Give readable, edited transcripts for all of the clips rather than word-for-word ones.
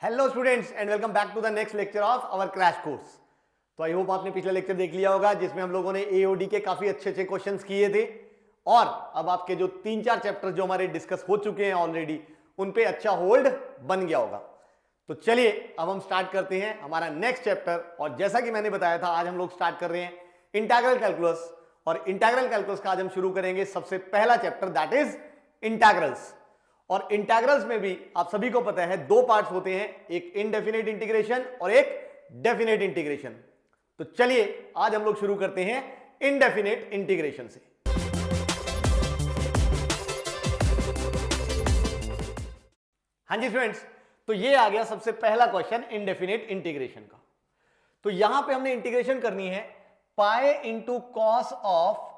Hello students and welcome back to the next lecture of our crash course. तो I hope आपने पिछला lecture देख लिया होगा जिसमें हम लोगों ने एओडी के काफी अच्छे अच्छे क्वेश्चंस किए थे और अब आपके जो 3-4 चैप्टर्स जो हमारे डिस्कस हो चुके हैं ऑलरेडी उन पे अच्छा होल्ड बन गया होगा। तो चलिए अब हम स्टार्ट करते हैं हमारा नेक्स्ट चैप्टर। और जैसा कि मैंने बताया था आज हम लोग स्टार्ट कर रहे हैं इंटीग्रल कैलकुलस। और इंटीग्रल कैलकुलस का आज हम शुरू करेंगे सबसे पहला चैप्टर दैट इज इंटीग्रल्स। और इंटीग्रल्स में भी आप सभी को पता है दो पार्ट्स होते हैं, एक इनडेफिनेट इंटीग्रेशन और एक डेफिनेट इंटीग्रेशन। तो चलिए आज हम लोग शुरू करते हैं इनडेफिनेट इंटीग्रेशन से। हाँ जी स्टूडेंट्स, तो ये आ गया सबसे पहला क्वेश्चन इनडेफिनेट इंटीग्रेशन का। तो यहां पे हमने इंटीग्रेशन करनी है pi into cos of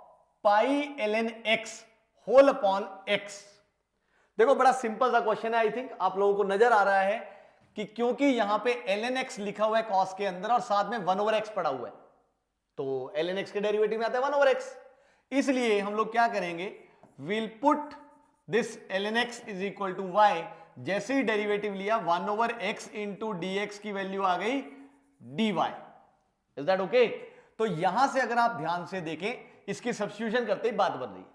pi ln x whole upon x। देखो बड़ा सिंपल सा क्वेश्चन है। आई थिंक आप लोगों को नजर आ रहा है कि क्योंकि यहां पे ln x लिखा हुआ है cos के अंदर और साथ में 1/x पड़ा हुआ है, तो ln x के डेरिवेटिव में आता है 1/x। इसलिए हम लोग क्या करेंगे, will put this ln x is equal to y। जैसे ही डेरिवेटिव लिया 1/x इंटू dx की वैल्यू आ गई dy। Is that okay? तो यहां से अगर आप ध्यान से देखें इसकी सब्स्टिट्यूशन करते ही बात बन रही है।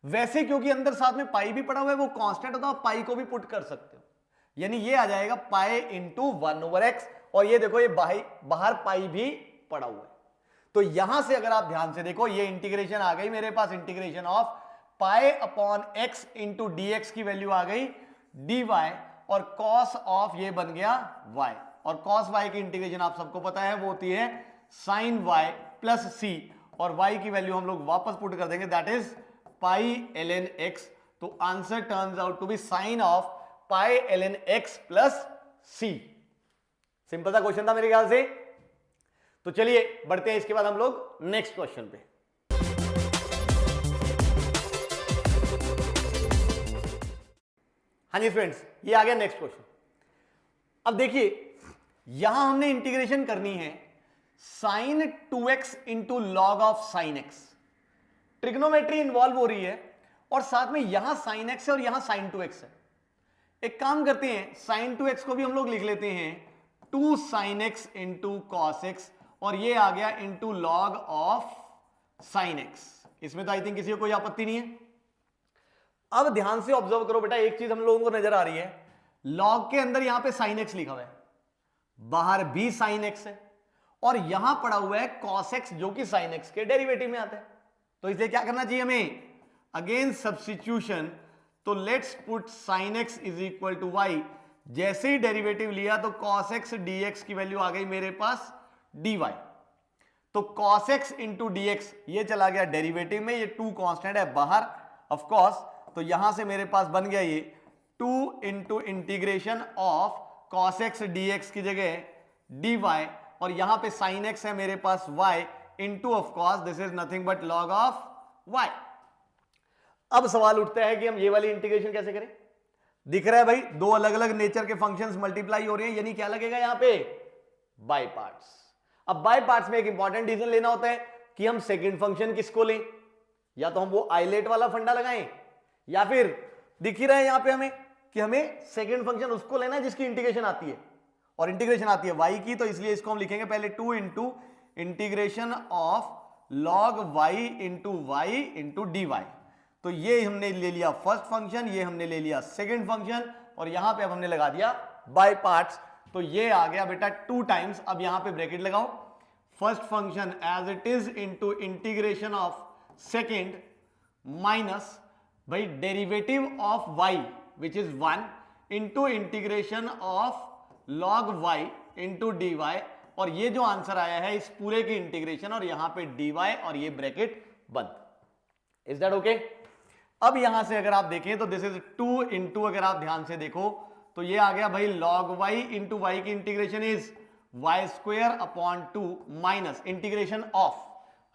वैसे क्योंकि अंदर साथ में पाई भी पड़ा हुआ है वो कांस्टेंट होता है, पाई को भी पुट कर सकते हो, यानी ये आ जाएगा पाई इंटू 1/x। और ये देखो ये बाहर पाई भी पड़ा हुआ है। तो यहां से अगर आप ध्यान से देखो ये इंटीग्रेशन आ गई मेरे पास, integration of pi upon x into dx की वैल्यू आ गई dy और कॉस ऑफ ये बन गया y। और कॉस y की इंटीग्रेशन आप सबको पता है वो होती है साइन y प्लस c और y की वैल्यू हम लोग वापस पुट कर देंगे that is pi ln x। तो answer turns out to be sine of pi ln x plus c। Simple सा क्वेश्चन था मेरे ख्याल से। तो चलिए बढ़ते हैं इसके बाद हम लोग नेक्स्ट क्वेश्चन पे। हाँ जी फ्रेंड्स, ये आ गया नेक्स्ट क्वेश्चन। अब देखिए यहां हमने इंटीग्रेशन करनी है sine 2x into log of sine x। Trigonometry involve हो रही है और साथ में यहां साइन x है और यहां साइन 2x है। एक काम करते हैं साइन 2x को भी हम लोग लिख लेते हैं 2 sin x into cos x और ये आ गया into log of sine x। इसमें तो आई थिंक किसी को कोई आपत्ति नहीं है। अब ध्यान से ऑब्जर्व करो बेटा, एक चीज हम लोगों को नजर आ रही है, लॉग के अंदर यहां पे साइन x लिखा हुआ है, बाहर भी साइन x है और यहां पड़ा हुआ है कॉस x जो कि साइन x के डेरिवेटिव में आता है। तो इसलिए क्या करना चाहिए हमें, अगेन सब्स्टिट्यूशन। तो let's put sine x is equal to y। जैसे ही डेरिवेटिव लिया तो cos x dx की वैल्यू आ गई मेरे पास dy। तो cos x इंटू dx ये चला गया डेरिवेटिव में, ये 2 कांस्टेंट है बाहर ऑफ कोर्स। तो यहां से मेरे पास बन गया ये 2 into integration of cos x dx की जगह dy और यहां पे sin x है मेरे पास y into of course this is nothing but log of y। अब सवाल उठता है कि हम ये वाली इंटीग्रेशन कैसे करें। दिख रहा है भाई दो अलग अलग नेचर के फंक्शंस मल्टीप्लाई हो रहे हैं, यानी क्या लगेगा यहां पे, बाय पार्ट्स। अब बाय पार्ट्स में एक इंपॉर्टेंट डिसीजन लेना होता है कि हम सेकंड फंक्शन किसको लें, या तो हम वो आइलेट वाला फंडा लगाएं या फिर दिख ही रहा है यहां पे हमें कि हमें सेकंड फंक्शन उसको लेना है जिसकी इंटीग्रेशन आती है, और इंटीग्रेशन आती है y की। तो इसलिए इसको हम लिखेंगे पहले 2 into integration of log y into dy। तो ये हमने ले लिया फर्स्ट फंक्शन, ये हमने ले लिया सेकंड फंक्शन और यहां पे अब हमने लगा दिया बाय पार्ट्स। तो ये आ गया बेटा 2 टाइम्स, अब यहां पे ब्रैकेट लगाओ, first function as it is into integration of second minus भाई derivative of y which is 1 into integration of log y into dy। और ये जो आंसर आया है इस पूरे की इंटीग्रेशन और यहां पे dy और ये ब्रैकेट बंद। Is that okay? अब यहां से अगर आप देखें तो दिस इज 2 इंटू, अगर आप ध्यान से देखो तो ये आ गया भाई log y इंटू वाई की integration is y square upon 2 minus integration of,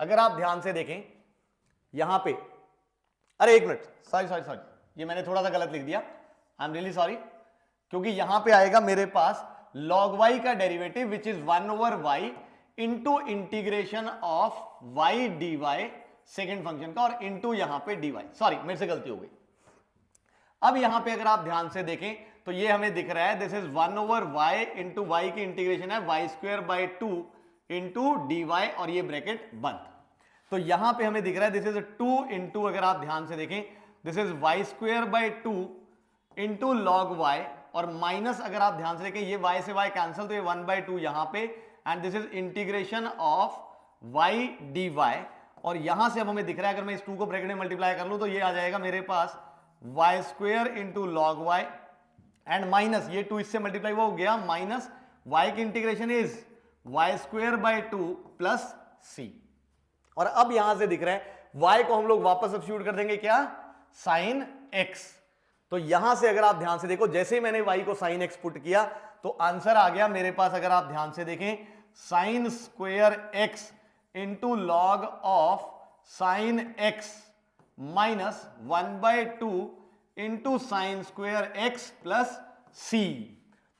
अगर आप ध्यान से देखें यहां पे, अरे एक मिनट, सॉरी ये मैंने थोड़ा सा गलत लिख दिया, आई एम रियली सॉरी, क्योंकि यहां पे आएगा मेरे पास log y का derivative which is 1/y into integration of y dy second function का और इंटू यहां पे dy। सॉरी मेरे से गलती हो गई। अब यहां पे अगर आप ध्यान से देखें तो ये हमें दिख रहा है this is 1/y into y की इंटीग्रेशन है y²/2 इंटू dy और ये ब्रैकेट बंद। तो यहां पे हमें दिख रहा है दिस इज 2 इंटू, अगर आप ध्यान से देखें this is y²/2 into log y और माइनस, अगर आप ध्यान से देखें ये y से y कैंसिल तो ये 1/2 यहां पे and this is integration of y dy और यहां से अब हमें दिख रहा है अगर मैं इस 2 को ब्रैकेट में मल्टीप्लाई कर लूं तो ये आ जाएगा मेरे पास y² into log y and minus ये 2 इससे मल्टीप्लाई वो हो गया माइनस y की integration is y²/2 plus c और अब यहां से दिख रहा है y को हम लोग वापस सब्स्टिट्यूट कर देंगे क्या sin x। तो यहां से अगर आप ध्यान से देखो जैसे ही मैंने y को sin x पुट किया तो आंसर आ गया मेरे पास, अगर आप ध्यान से देखें sin² x into log of sin x minus 1/2 into sin² x plus c।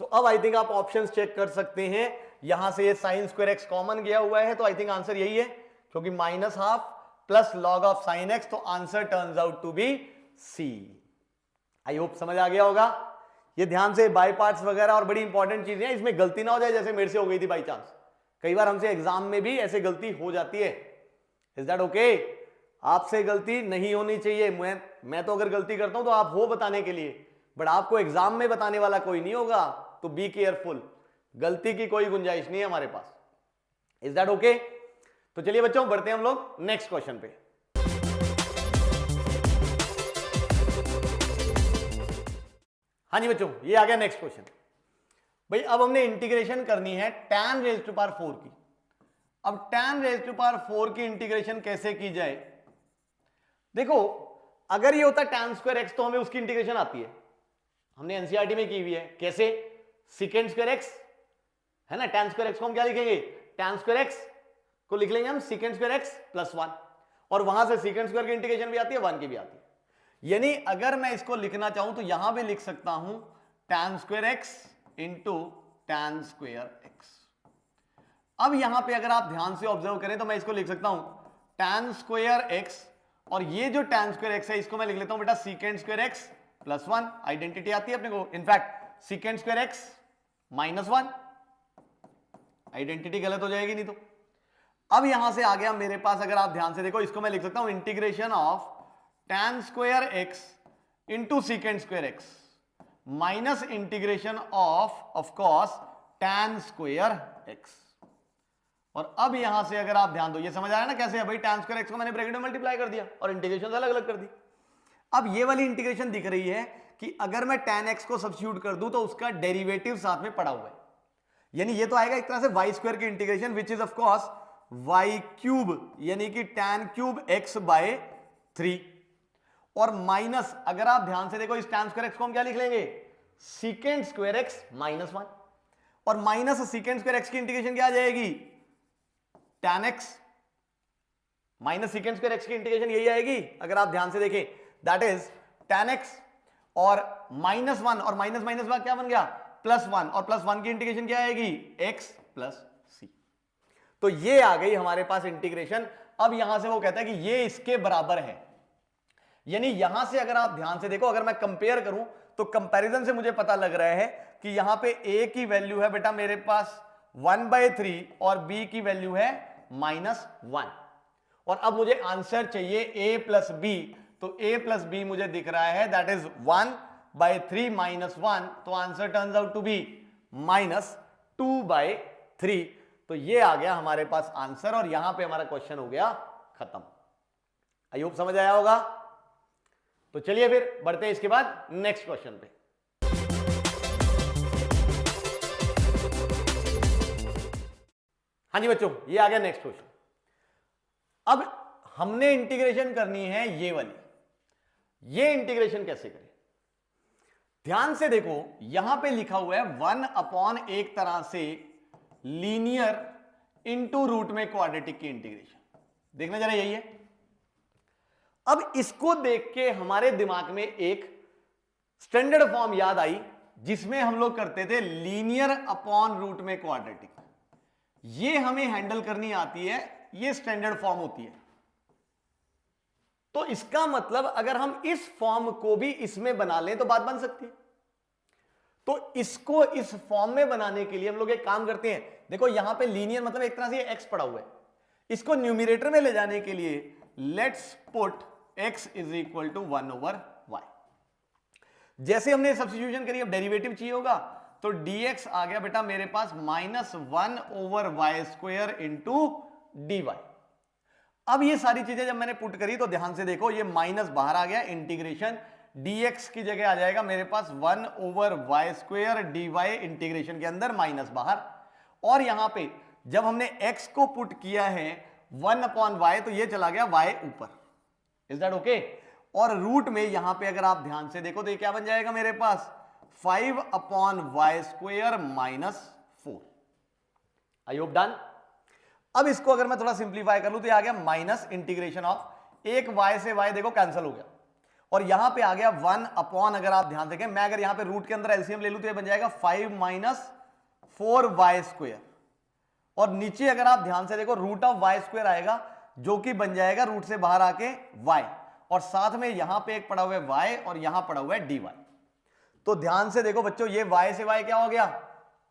तो अब आई थिंक आप ऑप्शंस चेक कर सकते हैं, यहां से ये sin² x कॉमन गया हुआ है तो आई थिंक आंसर यही है क्योंकि -½ plus log of sin x, तो answer turns out to be c। I hope समझ आ गया होगा। ये ध्यान से बाय पार्ट्स वगैरह और बड़ी इंपॉर्टेंट चीजें हैं, इसमें गलती ना हो जाए जैसे मेरे से हो गई थी बाई चांस। कई बार हमसे एग्जाम में भी ऐसे गलती हो जाती है। Is that okay? आपसे गलती नहीं होनी चाहिए। मैं तो अगर गलती करता हूं तो आप हो बताने के लिए, बट आपको एग्जाम में बताने वाला कोई नहीं होगा, तो बी केयरफुल। गलती की कोई गुंजाइश नहीं है हमारे पास। Is that okay? तो चलिए बच्चों बढ़ते हैं हम लोग नेक्स्ट क्वेश्चन पे। हाँ जी बच्चों, ये आ गया नेक्स्ट क्वेश्चन। भाई अब हमने इंटीग्रेशन करनी है tan raised to power 4 की। अब tan raised to power 4 की इंटीग्रेशन कैसे की जाए? देखो अगर ये होता tan² x तो हमें उसकी इंटीग्रेशन आती है, हमने एनसीईआरटी में की हुई है। कैसे? sec² x है ना, tan² x को हम क्या लिखेंगे? tan² x को लिख लेंगे हम sec² x प्लस 1 और वहां से sec² की इंटीग्रेशन भी आती है 1 की भी आती है। यानी अगर मैं इसको लिखना चाहूं तो यहां भी लिख सकता हूं tan² x into tan² x। अब यहां पे अगर आप ध्यान से ऑब्जर्व करें तो मैं इसको लिख सकता हूं tan² x और ये जो tan² x है इसको मैं लिख लेता हूं बेटा sec² x प्लस 1। आइडेंटिटी आती है अपने को, in fact sec² x minus 1, identity गलत हो जाएगी नहीं तो। अब यहां से आ गया मेरे पास, अगर आप ध्यान से देखो इसको मैं लिख सकता हूं integration of tan² x into sec² x minus integration of course tan² x। और अब यहां से अगर आप ध्यान दो, ये समझ आया ना कैसे है भाई? tan² x को मैंने ब्रैकेट में मल्टीप्लाई कर दिया और इंटीग्रेशन अलग अलग कर दी। अब ये वाली इंटीग्रेशन दिख रही है कि अगर मैं tan x को सब्स्टिट्यूट कर दूं तो उसका डेरिवेटिव साथ में पड़ा हुआ है, यानी ये तो आएगा एक तरह से y² की integration which is of course y³ यानी कि tan³ x/3 और माइनस, अगर आप ध्यान से देखो इस tan² x को हम क्या लिख लेंगे? sec² x माइनस 1 और माइनस sec² x की इंटीग्रेशन क्या आ जाएगी? tan x minus sec² x की इंटीग्रेशन यही आएगी अगर आप ध्यान से देखें, दैट इज tan x और -1 और माइनस माइनस क्या बन गया? +1 और +1 की इंटीग्रेशन क्या आएगी? x plus c। तो ये आ गई हमारे पास इंटीग्रेशन। अब यहां से वो कहता है कि ये इसके बराबर है, यानी यहां से अगर आप ध्यान से देखो, अगर मैं कंपेयर करूं तो कंपैरिजन से मुझे पता लग रहा है कि यहां पे a की वैल्यू है बेटा मेरे पास 1/3 और b की वैल्यू है -1 और अब मुझे आंसर चाहिए a प्लस b। तो a प्लस b मुझे दिख रहा है दैट इज 1/3 -1, तो answer turns out to be -2/3। तो ये आ गया हमारे पास आंसर और यहां पे हमारा क्वेश्चन हो गया खत्म। आई होप समझ आया होगा। तो चलिए फिर बढ़ते हैं इसके बाद नेक्स्ट क्वेश्चन पे। हाँ जी बच्चों, ये आ गया नेक्स्ट क्वेश्चन। अब हमने इंटीग्रेशन करनी है ये वाली। ये इंटीग्रेशन कैसे करें? ध्यान से देखो यहां पे लिखा हुआ है 1/, एक तरह से लीनियर इनटू रूट में क्वाड्रेटिक की इंटीग्रेशन। देखना जरा यही है। अब इसको देख के हमारे दिमाग में एक स्टैंडर्ड फॉर्म याद आई जिसमें हम लोग करते थे लीनियर अपॉन रूट में क्वाड्रेटिक। ये हमें हैंडल करनी आती है, ये स्टैंडर्ड फॉर्म होती है। तो इसका मतलब अगर हम इस फॉर्म को भी इसमें बना लें तो बात बन सकती है। तो इसको इस फॉर्म में बनाने के लिए हम लोग एक काम करते हैं, देखो यहां पे लीनियर मतलब एक तरह से एक्स पड़ा हुआ है, इसको न्यूमिनेटर में ले जाने के लिए let's put x is equal to 1/y। जैसे हमने सब्स्टिट्यूशन करी, अब डेरिवेटिव चाहिए होगा, तो dx आ गया बेटा मेरे पास -1/y² इंटू dy। अब ये सारी चीजें जब मैंने पुट करी तो ध्यान से देखो, ये माइनस बाहर आ गया, इंटीग्रेशन dx की जगह आ जाएगा मेरे पास 1/y² dy, इंटीग्रेशन के अंदर माइनस बाहर। और यहां पे जब हमने x को पुट किया है 1/y तो ये चला गया y ऊपर, इज दैट ओके? और रूट में यहां पे अगर आप ध्यान से देखो तो ये क्या बन जाएगा मेरे पास 5/y² -4। I hope done. अब इसको अगर मैं थोड़ा सिंप्लीफाई कर लूं तो ये आ गया माइनस इंटीग्रेशन ऑफ एक y से y, देखो कैंसिल हो गया, और यहां पे आ गया 1 अगर आप ध्यान देखें, मैं अगर यहां पे रूट के अंदर एलसीएम ले लूं तो ये बन जाएगा 5 - 4y², और नीचे अगर आप ध्यान से देखो रूट ऑफ y² आएगा जो कि बन जाएगा रूट से बाहर आके y, और साथ में यहां पे एक पड़ा हुआ है y और यहां पड़ा हुआ है dy। तो ध्यान से देखो बच्चों, ये y से y क्या हो गया,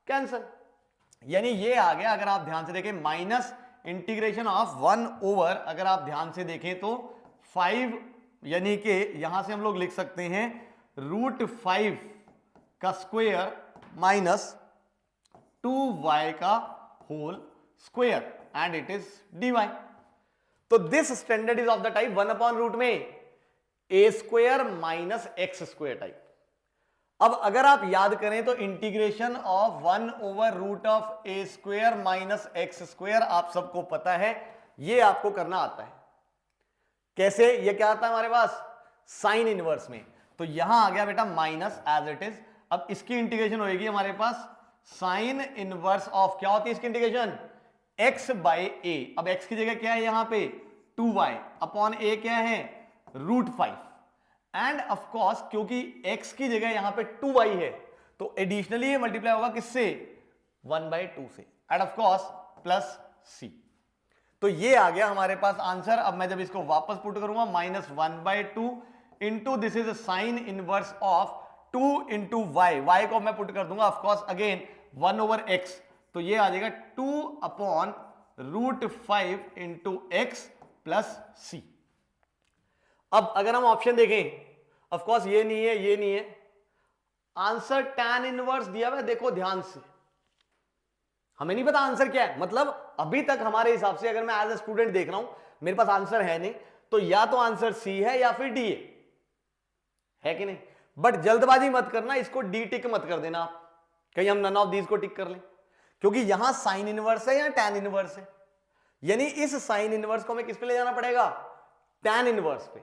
कैंसिल, यानी ये आ गया अगर आप ध्यान से देखें माइनस इंटीग्रेशन ऑफ 1 अगर आप ध्यान से देखें तो 5, यानी कि यहां से हम लोग लिख सकते हैं √5 का स्क्वायर माइनस 2y का whole square and it is dy। तो this standard is of the type 1/रूट में a² - x² टाइप। अब अगर आप याद करें तो integration of 1/रूट of a² - x² आप सबको पता है, ये आपको करना आता है। कैसे? ये क्या आता है हमारे पास साइन इनवर्स में, तो यहां आ गया बेटा माइनस एज इट इज। अब इसकी इंटीग्रेशन होगी हमारे पास साइन इनवर्स ऑफ, क्या होती है इसकी इंटीग्रेशन, x/a। अब x की जगह क्या है यहां पे 2y अपॉन a क्या है √5, एंड ऑफ कोर्स क्योंकि x की जगह यहां पे 2y है तो एडिशनली ये मल्टीप्लाई होगा किससे 1/2 से, and of course plus c। तो ये आ गया हमारे पास आंसर। अब मैं जब इसको वापस पुट करूंगा -1/2 into this is sine inverse of 2 into y को मैं पुट कर दूंगा ऑफ कोर्स अगेन 1/x, तो ये आ जाएगा 2/√5 इंटू x प्लस c। अब अगर हम ऑप्शन देखें ऑफ कोर्स ये नहीं है, ये नहीं है, आंसर tan इनवर्स दिया हुआ है, देखो ध्यान से, हमें नहीं पता आंसर क्या है, मतलब अभी तक हमारे हिसाब से अगर मैं एज ए स्टूडेंट देख रहा हूं मेरे पास आंसर है नहीं, तो या तो आंसर सी है या फिर डी है कि नहीं। बट जल्दबाजी मत करना, इसको डी टिक मत कर देना आप, कहीं हम नन ऑफ दीज को टिक कर लें, क्योंकि यहां साइन इनवर्स है या टैन इनवर्स है, यानी इस साइन इनवर्स को हमें किस पे ले जाना पड़ेगा, टैन इनवर्स पे।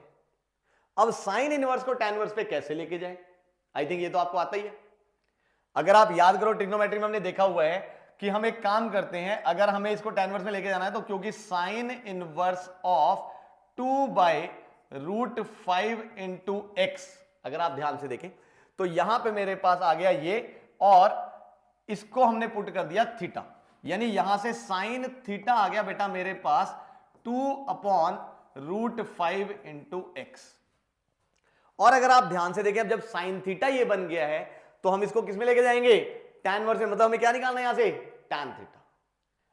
अब साइन इनवर्स को टैन इनवर्स पे कैसे लेके जाए, आई थिंक ये तो आपको आता ही है। अगर आप याद करो ट्रिग्नोमेट्री में हमने देखा हुआ है कि हम एक काम करते हैं, अगर हमें इसको टैन इनवर्स में लेके जाना है तो क्योंकि sign inverse of 2/√5 into x, अगर आप ध्यान से देखें तो यहां पे मेरे पास आ गया ये, और इसको हमने पुट कर दिया थीटा, यानी यहां से साइन थीटा आ गया बेटा मेरे पास 2/√5 इंटू एक्स। और अगर आप ध्यान से देखें अब जब साइन थीटा ये बन गया है तो हम इसको किस में लेके जाएंगे, टैन इनवर्स में, मतलब हमें क्या निकालना है यहां से tan theta,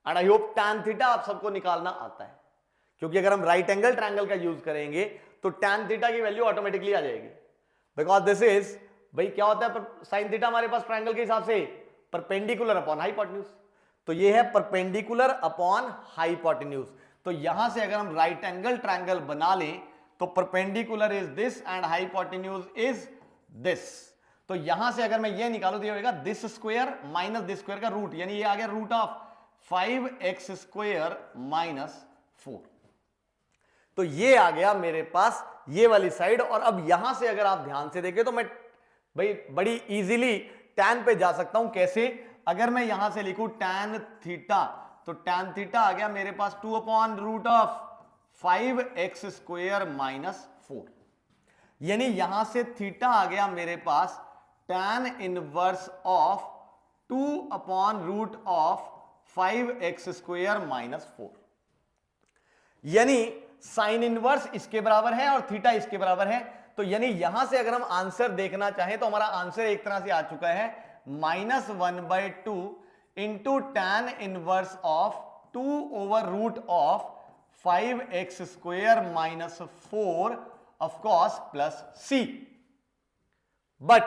and I hope tan theta आप सबको निकालना आता है, क्योंकि अगर हम राइट एंगल ट्रायंगल का यूज करेंगे तो टैन थीटा की वैल्यू ऑटोमेटिकली आ जाएगी, बिकॉज दिस इज, भाई क्या होता है साइन थीटा हमारे पास ट्रायंगल के हिसाब से परपेंडिकुलर अपॉन हाइपोटेन्यूज, तो ये है परपेंडिकुलर अपॉन हाइपोटेन्यूज। तो यहां से अगर हम राइट एंगल ट्रायंगल बना लें तो perpendicular is this and hypotenuse is this, तो यहां से अगर मैं ये निकालूं तो ये होगा this square minus this square का रूट, यानी ये आ गया रूट ऑफ 5x² -4, तो ये आ गया मेरे पास ये वाली साइड। और अब यहां से अगर आप ध्यान से देखें तो मैं भाई बड़ी इजीली टैन पे जा सकता हूं, कैसे, अगर मैं यहां से लिखूं टैन थीटा, तो टैन थीटा आ गया मेरे पास 2/√5x² -4, यानी यहां से थीटा आ गया मेरे पास टैन इनवर्स ऑफ 2/√5x² -4, यानी साइन इनवर्स इसके बराबर है और थीटा इसके बराबर है। तो यानी यहां से अगर हम आंसर देखना चाहें तो हमारा आंसर एक तरह से आ चुका है -1/2 इंटू tan इनवर्स ऑफ 2/√ऑफ 5x² - 4 of cos plus c। But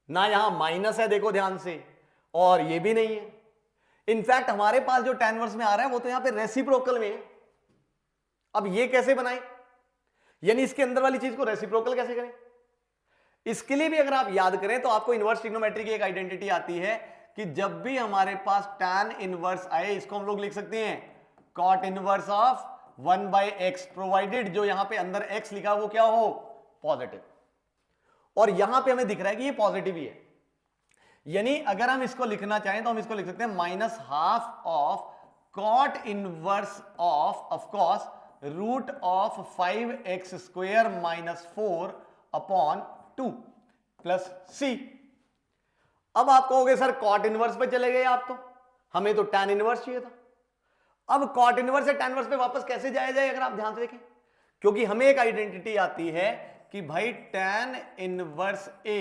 ना यहां माइनस है, देखो ध्यान से, और ये भी नहीं है। इनफैक्ट हमारे पास जो tan इनवर्स में आ रहा है वो तो यहां पे रेसिप्रोकल में है। अब ये कैसे बनाए, यानी इसके अंदर वाली चीज को रेसिप्रोकल कैसे करें? इसके लिए भी अगर आप याद करें तो आपको इनवर्स ट्रिग्नोमेट्री की एक आइडेंटिटी आती है कि जब भी हमारे पास tan इनवर्स आए, इसको हम लोग लिख सकते हैं cot inverse of 1/x, provided जो यहां पे अंदर x लिखा वो क्या हो, पॉजिटिव। और यहां पे हमें दिख रहा है कि ये पॉजिटिव ही है, यानी अगर हम इसको लिखना चाहें तो हम इसको लिख सकते हैं -12 of cot inverse of course √5x² - 4 upon 2 plus c। अब आप कहोगे सर cot इनवर्स पे चले गए आप, तो हमें तो tan इनवर्स चाहिए था। अब cot इनवर्स से tan इनवर्स पे वापस कैसे जाया जाए, अगर आप ध्यान से देखें, क्योंकि हमें एक आइडेंटिटी आती है कि भाई tan inverse a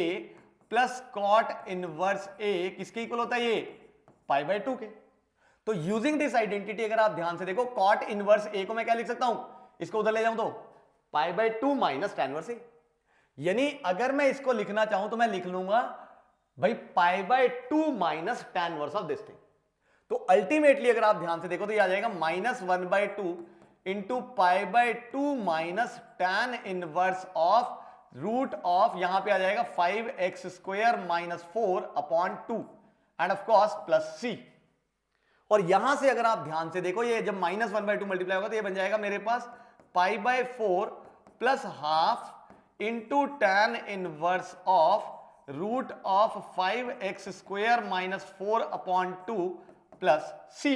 plus cot inverse a किसके इक्वल होता है, ये π/2 के। तो यूजिंग दिस आइडेंटिटी अगर आप ध्यान से देखो, cot इनवर्स a को मैं क्या लिख सकता हूं, इसको उधर ले जाऊं तो π/2 माइनस tan इनवर्स a। यानी अगर मैं इसको लिखना चाहूं तो मैं लिख लूंगा भाई π/2 minus tan inverse of this thing. तो अल्टीमेटली अगर आप ध्यान से देखो तो ये आ जाएगा -1/2 into π/2 minus tan inverse of root of, यहां पे आ जाएगा 5x² - 4 upon 2 and of course plus c। और यहां से अगर आप ध्यान से देखो, ये जब -1/2 मल्टीप्लाई होगा तो ये बन जाएगा मेरे पास π/4 plus half into tan inverse of root of 5x² - 4 upon 2 plus c।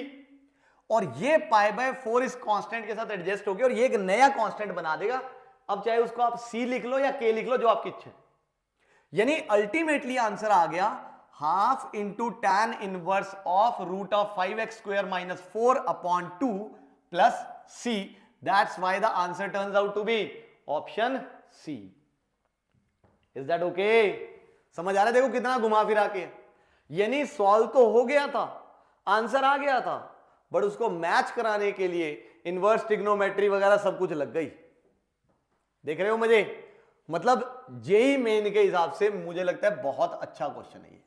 और ये π/4 इस कांस्टेंट के साथ एडजस्ट हो गया और ये एक नया कांस्टेंट बना देगा। अब चाहे उसको आप c लिख लो या k लिख लो, जो आपकी इच्छा। यानी अल्टीमेटली आंसर आ गया half into tan inverse of root of 5x² - 4 upon 2 plus c। That's why the answer turns out to be option c। Is that okay? समझ आ रहा है? देखो कितना घुमा फिरा के, यानी सॉल्व तो हो गया था, आंसर आ गया था, बट उसको मैच कराने के लिए इनवर्स ट्रिग्नोमेट्री वगैरह सब कुछ लग गई। देख रहे हो मुझे? मतलब जेई मेन के हिसाब से मुझे लगता है बहुत अच्छा क्वेश्चन है ये,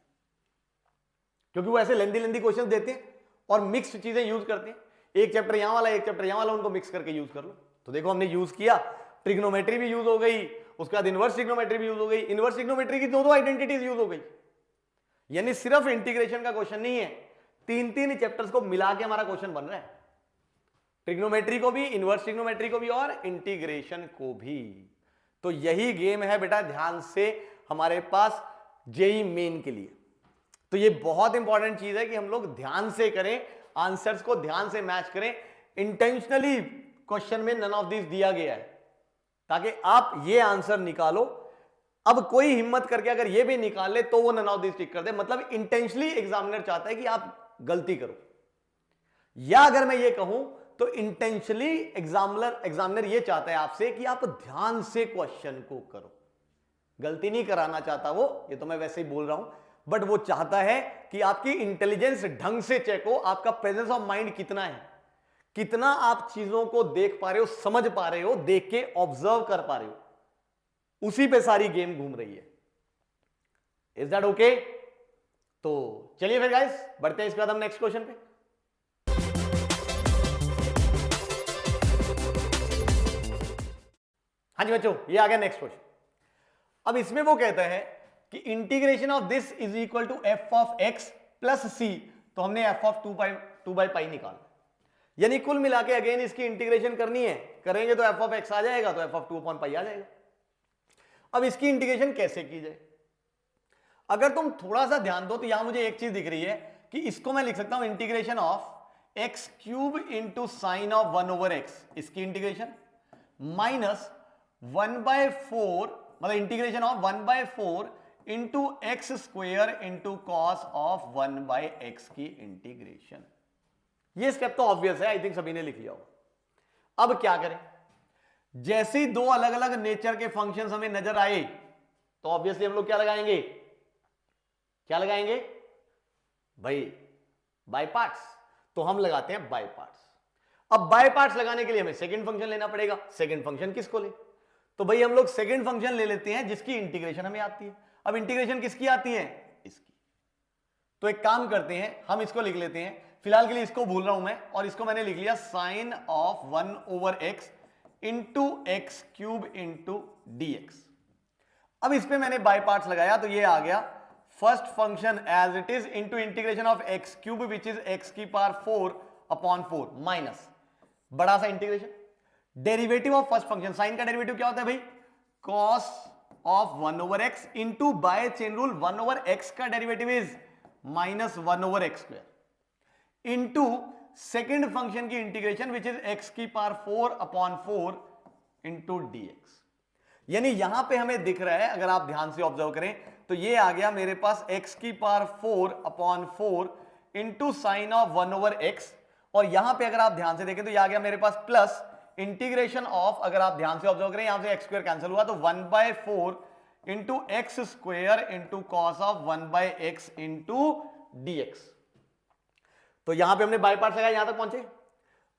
क्योंकि वो ऐसे लेंदी लेंदी क्वेश्चन देते हैं और मिक्स्ड चीजें यूज करते हैं। एक चैप्टर यहां वाला, एक चैप्टर यहां वाला, उनको मिक्स करके यूज कर लो। तो देखो हमने यूज किया, ट्रिग्नोमेट्री भी यूज हो गई, उसके बाद इनवर्स ट्रिग्नोमेट्री भी यूज हो गई, इनवर्स ट्रिग्नोमेट्री की दो आइडेंटिटीज यूज हो गई। यानी सिर्फ इंटीग्रेशन का क्वेश्चन नहीं है, तीन चैप्टर्स को मिला के हमारा क्वेश्चन बन रहा है, ट्रिग्नोमेट्री को भी, इनवर्स ट्रिग्नोमेट्री को भी और इंटीग्रेशन को भी। तो यही गेम है बेटा ध्यान से हमारे पास जेई मेन के लिए। तो ये बहुत इंपॉर्टेंट चीज है कि हम लोग ध्यान से करें, आंसर्स को ध्यान से मैच करें। इंटेंशनली क्वेश्चन में नन ऑफ दिस दिया गया है ताकि आप ये आंसर निकालो। अब कोई हिम्मत करके अगर ये भी निकाल ले तो वो नन ऑफ दिस टिक कर दे, मतलब इंटेंशनली एग्जामिनर चाहता है कि आप गलती करो। या अगर मैं ये कहूं तो इंटेंशनली एग्जामिनर ये चाहता है आपसे कि आप ध्यान से क्वेश्चन को करो। गलती नहीं कराना चाहता वो, ये तो मैं वैसे ही बोल रहा हूं, बट वो चाहता है कि आपकी इंटेलिजेंस ढंग से चेक हो, आपका प्रेजेंस ऑफ माइंड कितना है, कितना आप चीजों को देख पा रहे हो, समझ पा रहे हो, देख के ऑब्जर्व कर पा रहे हो, उसी पे सारी गेम घूम रही है। Is that okay? तो चलिए फिर गाइस बढ़ते हैं इसके बाद हम नेक्स्ट क्वेश्चन पे। हाँ जी बच्चों, ये आ गया नेक्स्ट क्वेश्चन। अब इसमें वो कहता है कि integration of this is equal to f of x plus सी। तो हमने एफ ऑफ 2/π निकाला, यानी कुल मिला के अगेन इसकी इंटीग्रेशन करनी है, करेंगे तो एफ ऑफ एक्स आ जाएगा, तो एफ ऑफ 2/π आ जाएगा। अब इसकी इंटीग्रेशन कैसे की जाए? अगर तुम थोड़ा सा ध्यान दो तो यहां मुझे एक चीज दिख रही है कि इसको मैं लिख सकता हूं integration of x³ into sine of 1/x, इसकी इंटीग्रेशन माइनस 1/4, मतलब integration of 1/4 into x² into cos of 1/x की इंटीग्रेशन। ये स्टेप तो ऑब्वियस है, आई थिंक सभी ने लिख लिया होगा। अब क्या करें? जैसे ही दो अलग अलग नेचर के फंक्शंस हमें नजर आए तो ऑब्वियसली हम लोग क्या लगाएंगे? क्या लगाएंगे भाई, बाय पार्ट्स। तो हम लगाते हैं बाय पार्ट्स। अब बाय पार्ट्स लगाने के लिए हमें सेकंड फंक्शन लेना पड़ेगा। सेकंड फंक्शन किसको ले, तो भाई हम लोग सेकंड फंक्शन ले लेते हैं जिसकी इंटीग्रेशन हमें आती है। अब इंटीग्रेशन किसकी आती है, इसकी। तो एक काम करते हैं, हम इसको लिख लेते हैं, फिलहाल के लिए इसको भूल रहा हूं मैं, और इसको मैंने लिख लिया sine of 1/x into x cube into dx। अब इस पे मैंने बाय पार्ट्स लगाया तो ये आ गया first function as it is into integration of x cube which is x की पावर 4/4 माइनस बड़ा सा integration derivative of first function. Sine का डेरिवेटिव क्या होता है भाई, cos of 1/x into by chain rule 1/x का derivative is -1/x² into second function की इंटीग्रेशन विच इज एक्स की पावर 4/4 इंटू dx। यानी यहां पे हमें दिख रहा है, अगर आप ध्यान से ऑब्जर्व करें तो ये आ गया मेरे पास एक्स की power 4/4 into sine of 1/x, और यहां पे अगर आप ध्यान से देखें तो ये आ गया मेरे पास प्लस इंटीग्रेशन ऑफ, अगर आप ध्यान से ऑब्जर्व करें यहां से x स्क्वायर कैंसिल हुआ तो 1/4 into x square into cos of 1/x into dx। तो यहां पे हमने बाय पार्ट्स लगाया, यहां तक पहुंचे।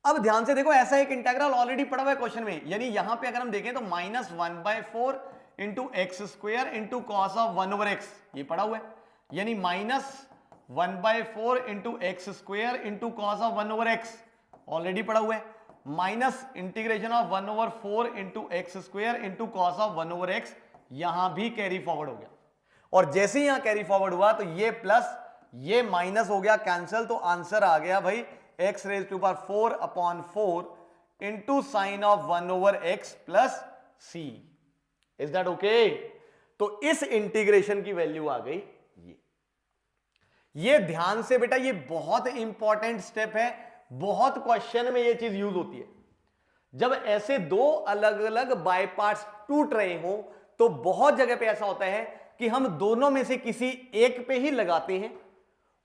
अब ध्यान से देखो, ऐसा एक इंटीग्रल ऑलरेडी पड़ा हुआ है क्वेश्चन में, यानी यहां पे अगर हम देखें तो -1/4 into x square into cos of 1/x ये पड़ा हुआ है, यानी -1/4 into x square into cos of 1/x already पड़ा हुआ है, minus integration of 1/4 into x square into cos of 1/x यहां भी कैरी फॉरवर्ड हो गया, और जैसे ही यहां कैरी फॉरवर्ड हुआ तो ये प्लस ये माइनस हो गया कैंसिल, तो आंसर आ गया भाई x raise to power 4/4 into sine of 1/x plus c। Is that okay? तो इस इंटीग्रेशन की वैल्यू आ गई ये ध्यान से बेटा, ये बहुत इंपॉर्टेंट स्टेप है, बहुत क्वेश्चन में ये चीज यूज होती है। जब ऐसे दो अलग अलग बाय पार्ट्स टूट रहे हो तो बहुत जगह पे ऐसा होता है कि हम दोनों में से किसी एक पे ही लगाते हैं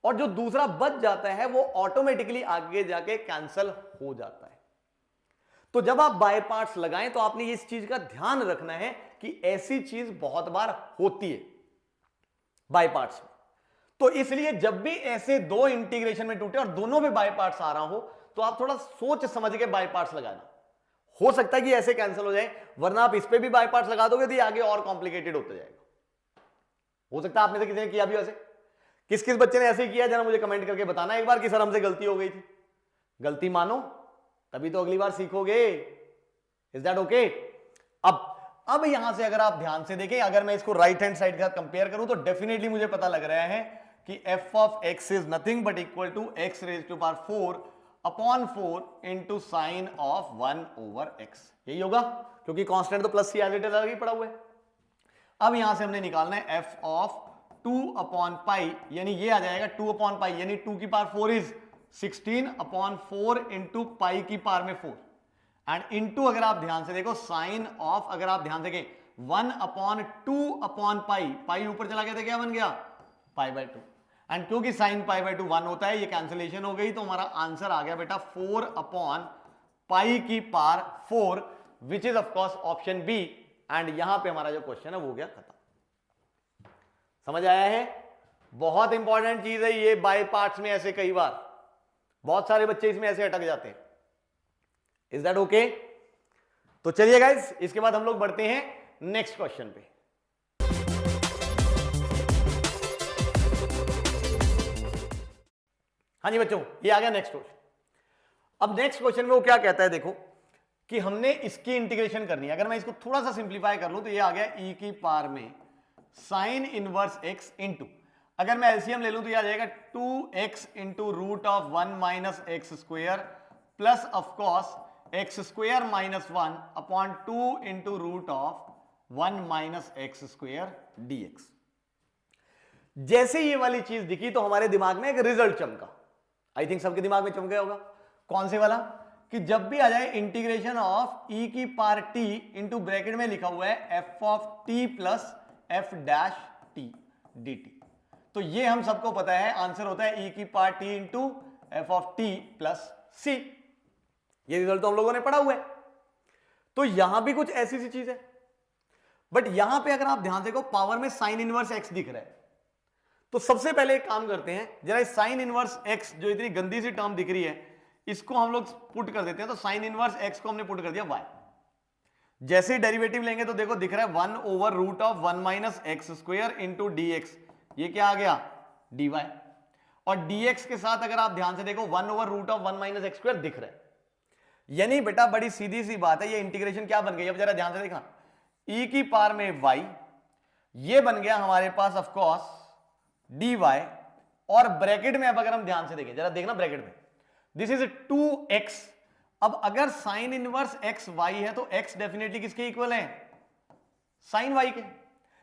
और जो दूसरा बच जाता है वो ऑटोमेटिकली आगे जाके कैंसिल हो जाता है। तो जब आप बाय पार्ट्स लगाएं तो आपने इस चीज का ध्यान रखना है कि ऐसी चीज बहुत बार होती है बाय पार्ट्स में। तो इसलिए जब भी ऐसे दो इंटीग्रेशन में टूटे और दोनों में बाय पार्ट्स आ रहा हो तो आप थोड़ा सोच समझ के बाय पार्ट्स लगाना। हो सकता है कि ऐसे कैंसिल हो जाए, वरना आप इस पे भी बाय पार्ट्स लगा दोगे तो ये आगे और कॉम्प्लिकेटेड होता जाएगा। हो सकता है आप में से किसी ने किया भी ऐसे, किस किस बच्चे ने ऐसे किया, जरा मुझे कमेंट करके बताना एक बार कि सर हमसे गलती हो गई थी। गलती मानो तभी तो अगली बार सीखोगे। Is that okay? अब यहां से अगर आप ध्यान से देखें, अगर मैं इसको राइट हैंड साइड के साथ कंपेयर करूं तो डेफिनेटली मुझे पता लग रहा है कि f of x is nothing but equal to x raise to power 4/4 into sine of 1/x। यही होगा क्योंकि कांस्टेंट तो plus c as it is अलग ही पड़ा हुआ है। अब यहां से हमने निकालना है f ऑफ 2/पाई, यानी ये आ जाएगा 2/पाई, यानी 2 की पावर 4 इज 16/4 इंटू पाई की पावर में 4 एंड इंटू, अगर आप ध्यान से देखो साइन ऑफ, अगर आप ध्यान से देखें 1/2/पाई, पाई ऊपर चला गया था, क्या बन गया π/2, एंड क्योंकि साइन π/2 1 होता है, ये कैंसिलेशन हो गई, तो हमारा आंसर आ गया बेटा 4/पाई की power 4 which is of course option b. And यहां पे हमारा जो क्वेश्चन है वो गया खत्म। समझ आया है? बहुत इंपॉर्टेंट चीज है ये बाय पार्ट्स में, ऐसे कई बार बहुत सारे बच्चे इसमें ऐसे अटक जाते हैं। Is that okay? तो चलिए गाइस, इसके बाद हम लोग बढ़ते हैं नेक्स्ट क्वेश्चन पे। हाँ जी बच्चों, ये आ गया नेक्स्ट क्वेश्चन। अब नेक्स्ट क्वेश्चन में वो क्या कहता है, देखो कि हमने इसकी इंटीग्रेशन करनी है। अगर मैं इसको थोड़ा सा सिंप्लीफाई कर लूं तो ये आ गया e की पावर में साइन इनवर्स x इंटू, अगर मैं एलसीएम ले लूं तो ये आ जाएगा 2x into root of 1 minus x square plus of course x square minus 1/2 into root of 1 minus x square dx। जैसे ये वाली चीज दिखी तो हमारे दिमाग में एक रिजल्ट चमका, आई थिंक सबके दिमाग में चमका होगा। कौन से वाला? कि जब भी आ जाए इंटीग्रेशन ऑफ e की पावर t इंटू ब्रैकेट में लिखा हुआ है f of t plus f dash t dt, तो ये हम सबको पता है आंसर होता है e की power t into f of t plus c। ये रिजल्ट तो हम लोगों ने पढ़ा हुआ है। तो यहां भी कुछ ऐसी सी चीज है, बट यहां पे अगर आप ध्यान से देखो पावर में साइन इनवर्स x दिख रहा है, तो सबसे पहले एक काम करते हैं, जरा साइन इनवर्स एक्स जो इतनी गंदी सी टर्म दिख रही है इसको हम लोग पुट कर देते हैं। तो साइन इनवर्स एक्स को हमने पुट कर दिया वाई। जैसे ही डेरिवेटिव लेंगे तो देखो दिख रहा है 1 over root of 1 minus x square into D x, ये क्या आ गया dy। और dx के साथ अगर आप ध्यान से देखो 1 over root of 1 minus x square दिख रहा है। यानी बेटा बड़ी सीधी सी बात है, ये इंटीग्रेशन क्या बन गई, अब जरा ध्यान से देखना, e की पावर में y, ये बन गया हमारे पास ऑफ कोर्स dy, और ब्रैकेट में अब अगर हम ध्यान से देखें, जरा देखना ब्रैकेट में, दिस इज 2x। अब अगर साइन इनवर्स एक्स वाई है तो x डेफिनेटली किसके इक्वल है, साइन y के।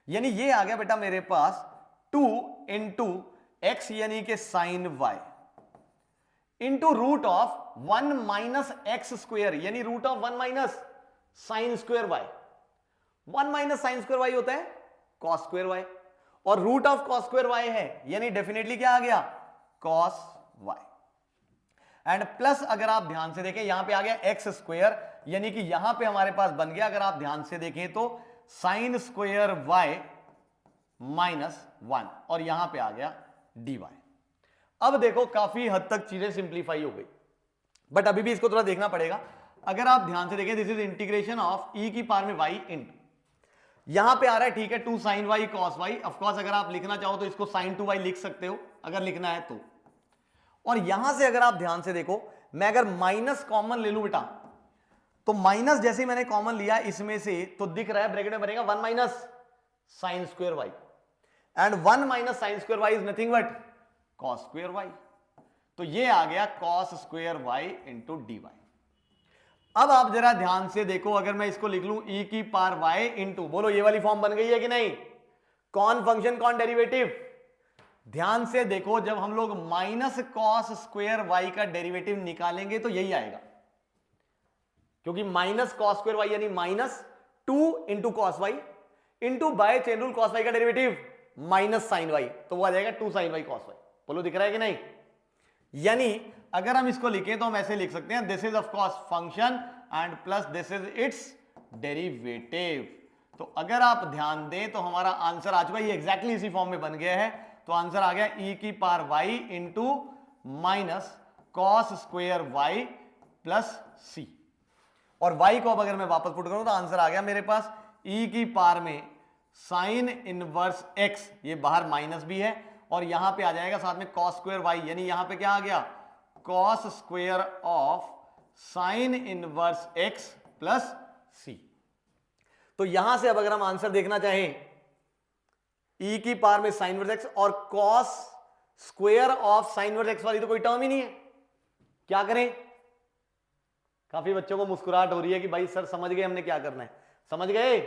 यानी ये आ गया बेटा मेरे पास 2 इंटू एक्स यानी कि sine y into root of 1 minus x square यानी root of 1 minus sine square y। 1 minus sine square y होता है कॉस स्क्वायर y, और root of cos square y है यानी डेफिनेटली क्या आ गया कॉस y। एंड प्लस अगर आप ध्यान से देखें यहां पे आ गया एक्स स्क्वायर, यानी कि यहां पे हमारे पास बन गया, अगर आप ध्यान से देखें तो साइन स्क्वायर y माइनस 1, और यहां पे आ गया dy। अब देखो काफी हद तक चीजें सिंप्लीफाई हो गई, बट अभी भी इसको थोड़ा देखना पड़ेगा। अगर आप ध्यान से देखें this is integration of e की पावर में y इंटू, यहां पे आ रहा है ठीक है 2 sine y cos y। Of course अगर आप लिखना चाहो तो इसको sin 2y लिख सकते हो अगर लिखना है तो। और यहां से अगर आप ध्यान से देखो, मैं अगर माइनस कॉमन ले लूं बेटा, तो माइनस जैसे ही मैंने कॉमन लिया इसमें से तो दिख रहा है ब्रैकेट में बनेगा 1 minus sine square y, and 1 minus sine square y is nothing but cos square y। तो ये आ गया cos square y into d y. अब आप जरा ध्यान से देखो, अगर मैं इसको लिख लूं e की पावर y इंटू, बोलो ये वाली फॉर्म बन गई है कि नहीं, कौन फंक्शन कौन डेरिवेटिव। ध्यान से देखो जब हम लोग माइनस कॉस स्क्वायर y का डेरिवेटिव निकालेंगे तो यही आएगा, क्योंकि माइनस कॉस स्क्वायर y यानी minus 2 into cos y into by chain rule cos y का डेरिवेटिव माइनस साइन y, तो वो आ जाएगा 2 साइन y कॉस y। बोलो दिख रहा है कि नहीं। यानी अगर हम इसको लिखें तो हम ऐसे लिख सकते हैं, this is of course function and plus this is it's derivative. तो अगर आप ध्यान दें तो हमारा आंसर आ चुका है, ये एग्जैक्टली इसी फॉर्म में बन गया है। तो आंसर आ गया e की power y into minus cos square y plus C. और y को अब अगर मैं वापस पुट करूं तो आंसर आ गया मेरे पास e की पावर में साइन इनवर्स x, ये बाहर माइनस भी है, और यहां पे आ जाएगा साथ में कॉस स्क्वायर y, यानी यहां पे क्या आ गया cos square of sine inverse x plus सी। तो यहां से अब अगर हम आंसर देखना चाहें, e की पावर में साइन इनवर्स x और cos square of sine inverse x वाली तो कोई टर्म ही नहीं है, क्या करें। काफी बच्चों को मुस्कुराहट हो रही है कि भाई सर समझ गए हमने क्या करना है, समझ गए।